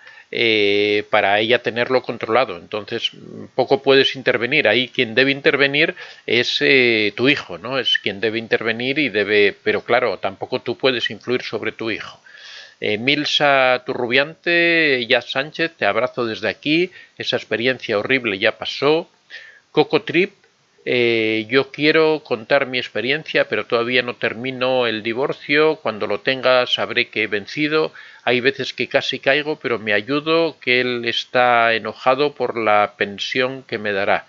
para ella tenerlo controlado. Entonces, poco puedes intervenir. Ahí quien debe intervenir es tu hijo, ¿no? Es quien debe intervenir y debe, pero claro, tampoco tú puedes influir sobre tu hijo. Milsa Turrubiante, ya Sánchez, te abrazo desde aquí, esa experiencia horrible ya pasó. Coco Trip, yo quiero contar mi experiencia, pero todavía no termino el divorcio. Cuando lo tenga sabré que he vencido. Hay veces que casi caigo, pero me ayudo, que él está enojado por la pensión que me dará.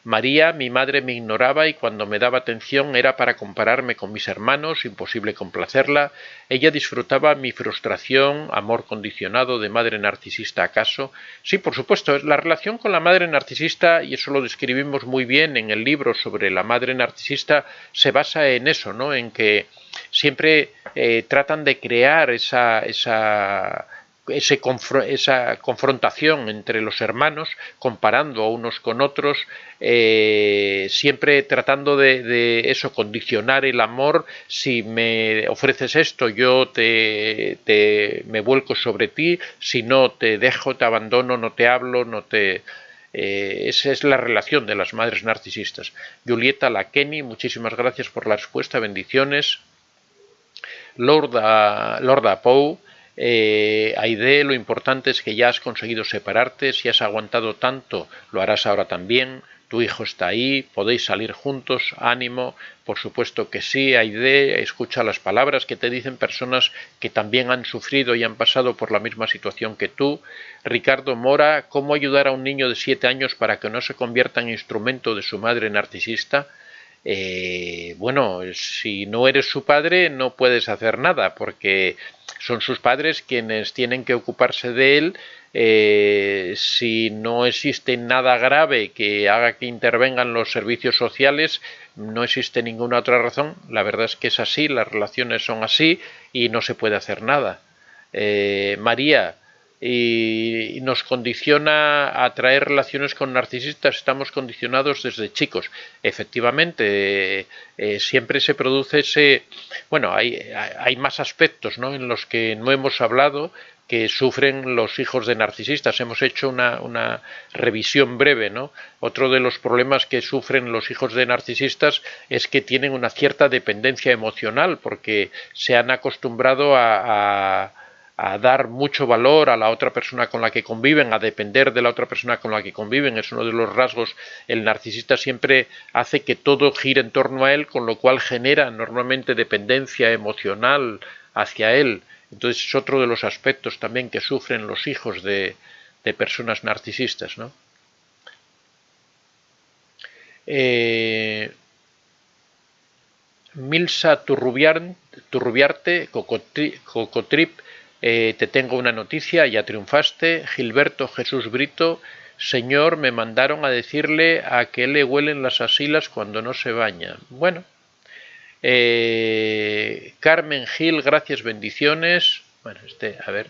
María, mi madre me ignoraba y cuando me daba atención era para compararme con mis hermanos, imposible complacerla. Ella disfrutaba mi frustración, amor condicionado de madre narcisista acaso. Sí, por supuesto, la relación con la madre narcisista, y eso lo describimos muy bien en el libro sobre la madre narcisista, se basa en eso, ¿no? En que siempre tratan de crear esa confrontación entre los hermanos, comparando a unos con otros, siempre tratando de eso, condicionar el amor. Si me ofreces esto, yo me vuelco sobre ti; si no, te dejo, te abandono, no te hablo, no te... esa es la relación de las madres narcisistas. Julieta Laqueni, muchísimas gracias por la respuesta, bendiciones. Lorda Pou, Aide, lo importante es que ya has conseguido separarte. Si has aguantado tanto, lo harás ahora también. Tu hijo está ahí, podéis salir juntos, ánimo. Por supuesto que sí, Aide, escucha las palabras que te dicen personas que también han sufrido y han pasado por la misma situación que tú. Ricardo Mora, ¿cómo ayudar a un niño de 7 años para que no se convierta en instrumento de su madre narcisista? Bueno, si no eres su padre no puedes hacer nada, porque son sus padres quienes tienen que ocuparse de él. Si no existe nada grave que haga que intervengan los servicios sociales, no existe ninguna otra razón. La verdad es que es así, las relaciones son así y no se puede hacer nada. María, y nos condiciona a traer relaciones con narcisistas, estamos condicionados desde chicos. Efectivamente, siempre se produce ese... Bueno, hay más aspectos, ¿no?, en los que no hemos hablado, que sufren los hijos de narcisistas. Hemos hecho una revisión breve, ¿no? Otro de los problemas que sufren los hijos de narcisistas es que tienen una cierta dependencia emocional, porque se han acostumbrado a dar mucho valor a la otra persona con la que conviven, a depender de la otra persona con la que conviven. Es uno de los rasgos. El narcisista siempre hace que todo gire en torno a él, con lo cual genera normalmente dependencia emocional hacia él. Entonces es otro de los aspectos también que sufren los hijos de personas narcisistas, ¿no? Milsa Turrubiarte, Cocotrip, te tengo una noticia, ya triunfaste. Gilberto Jesús Brito, señor, me mandaron a decirle a qué le huelen las axilas cuando no se baña. Bueno, Carmen Gil, gracias, bendiciones. Bueno, a ver.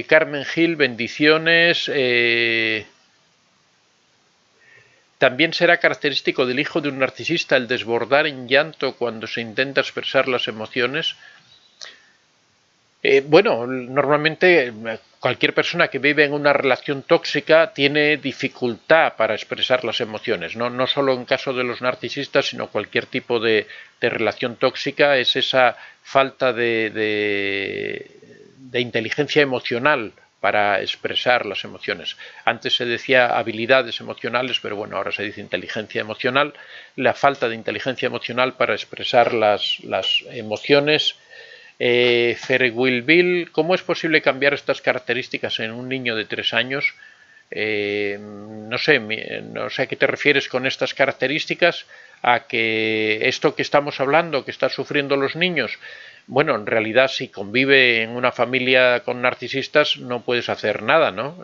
Carmen Gil, bendiciones. También será característico del hijo de un narcisista el desbordar en llanto cuando se intenta expresar las emociones. Bueno, normalmente cualquier persona que vive en una relación tóxica tiene dificultad para expresar las emociones, no solo en caso de los narcisistas, sino cualquier tipo de relación tóxica. Es esa falta de inteligencia emocional para expresar las emociones. Antes se decía habilidades emocionales, pero bueno, ahora se dice inteligencia emocional. La falta de inteligencia emocional para expresar las emociones. Ferguilville, ¿cómo es posible cambiar estas características en un niño de 3 años? No sé, no sé a qué te refieres con estas características, a que esto que estamos hablando, que están sufriendo los niños, bueno, en realidad si convive en una familia con narcisistas no puedes hacer nada, ¿no?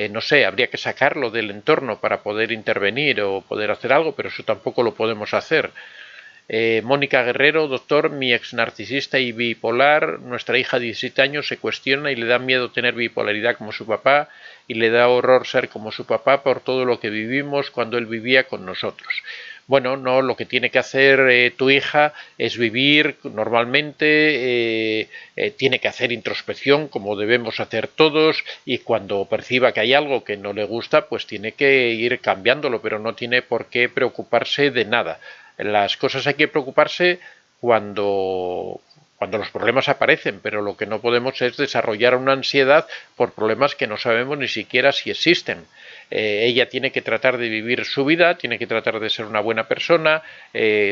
No sé, habría que sacarlo del entorno para poder intervenir o poder hacer algo, pero eso tampoco lo podemos hacer. Mónica Guerrero, doctor, mi ex narcisista y bipolar, nuestra hija de 17 años se cuestiona y le da miedo tener bipolaridad como su papá y le da horror ser como su papá por todo lo que vivimos cuando él vivía con nosotros. Bueno, no, lo que tiene que hacer tu hija es vivir normalmente, tiene que hacer introspección como debemos hacer todos y cuando perciba que hay algo que no le gusta, pues tiene que ir cambiándolo, pero no tiene por qué preocuparse de nada. Las cosas hay que preocuparse cuando los problemas aparecen, pero lo que no podemos es desarrollar una ansiedad por problemas que no sabemos ni siquiera si existen. Ella tiene que tratar de vivir su vida, tiene que tratar de ser una buena persona.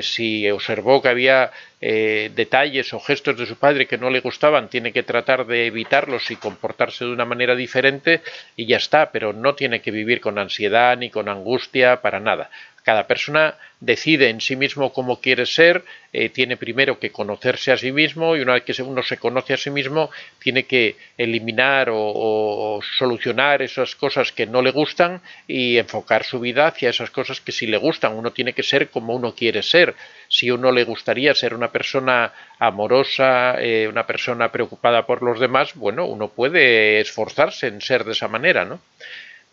Si observó que había detalles o gestos de su padre que no le gustaban, tiene que tratar de evitarlos y comportarse de una manera diferente y ya está, pero no tiene que vivir con ansiedad ni con angustia para nada. Cada persona decide en sí mismo cómo quiere ser, tiene primero que conocerse a sí mismo y una vez que uno se conoce a sí mismo tiene que eliminar o solucionar esas cosas que no le gustan y enfocar su vida hacia esas cosas que sí le gustan. Uno tiene que ser como uno quiere ser. Si a uno le gustaría ser una persona amorosa, una persona preocupada por los demás, bueno, uno puede esforzarse en ser de esa manera, ¿no?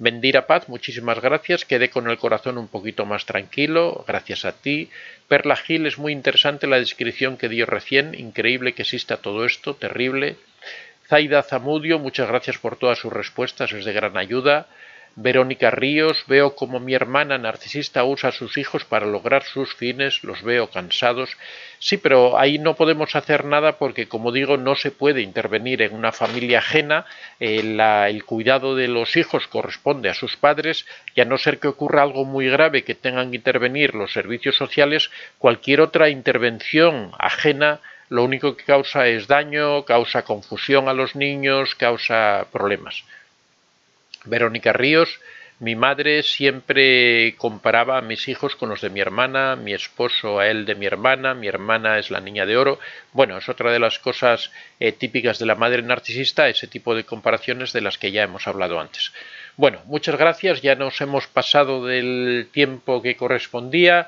Bendira Paz, muchísimas gracias, quedé con el corazón un poquito más tranquilo, gracias a ti. Perla Gil, es muy interesante la descripción que dio recién, increíble que exista todo esto, terrible. Zaida Zamudio, muchas gracias por todas sus respuestas, es de gran ayuda. Verónica Ríos, veo como mi hermana narcisista usa a sus hijos para lograr sus fines, los veo cansados. Sí, pero ahí no podemos hacer nada porque, como digo, no se puede intervenir en una familia ajena. El cuidado de los hijos corresponde a sus padres y a no ser que ocurra algo muy grave que tengan que intervenir los servicios sociales, cualquier otra intervención ajena lo único que causa es daño, causa confusión a los niños, causa problemas. Verónica Ríos, mi madre siempre comparaba a mis hijos con los de mi hermana, mi esposo a él de mi hermana es la niña de oro. Bueno, es otra de las cosas típicas de la madre narcisista, ese tipo de comparaciones de las que ya hemos hablado antes. Bueno, muchas gracias, ya nos hemos pasado del tiempo que correspondía.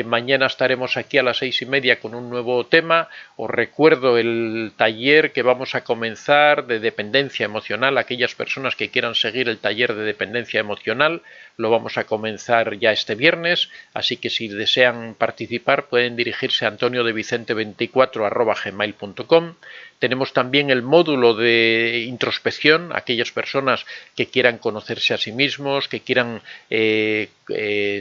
Mañana estaremos aquí a las 6:30 con un nuevo tema. Os recuerdo el taller que vamos a comenzar de dependencia emocional. Aquellas personas que quieran seguir el taller de dependencia emocional lo vamos a comenzar ya este viernes, así que si desean participar pueden dirigirse a antoniodevicente24@gmail.com. Tenemos también el módulo de introspección, aquellas personas que quieran conocerse a sí mismos, que quieran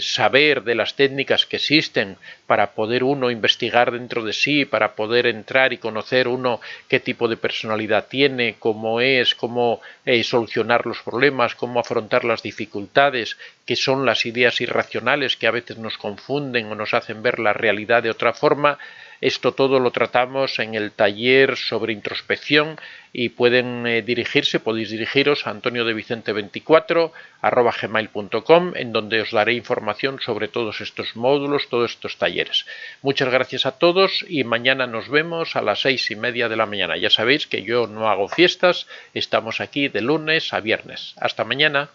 saber de las técnicas que existen para poder uno investigar dentro de sí, para poder entrar y conocer uno qué tipo de personalidad tiene, cómo es, cómo solucionar los problemas, cómo afrontar las dificultades, qué son las ideas irracionales que a veces nos confunden o nos hacen ver la realidad de otra forma. Esto todo lo tratamos en el taller sobre introspección y podéis dirigiros a antoniodevicente24@gmail.com, en donde os daré información sobre todos estos módulos, todos estos talleres. Muchas gracias a todos y mañana nos vemos a las 6:30 de la mañana. Ya sabéis que yo no hago fiestas, estamos aquí de lunes a viernes. Hasta mañana.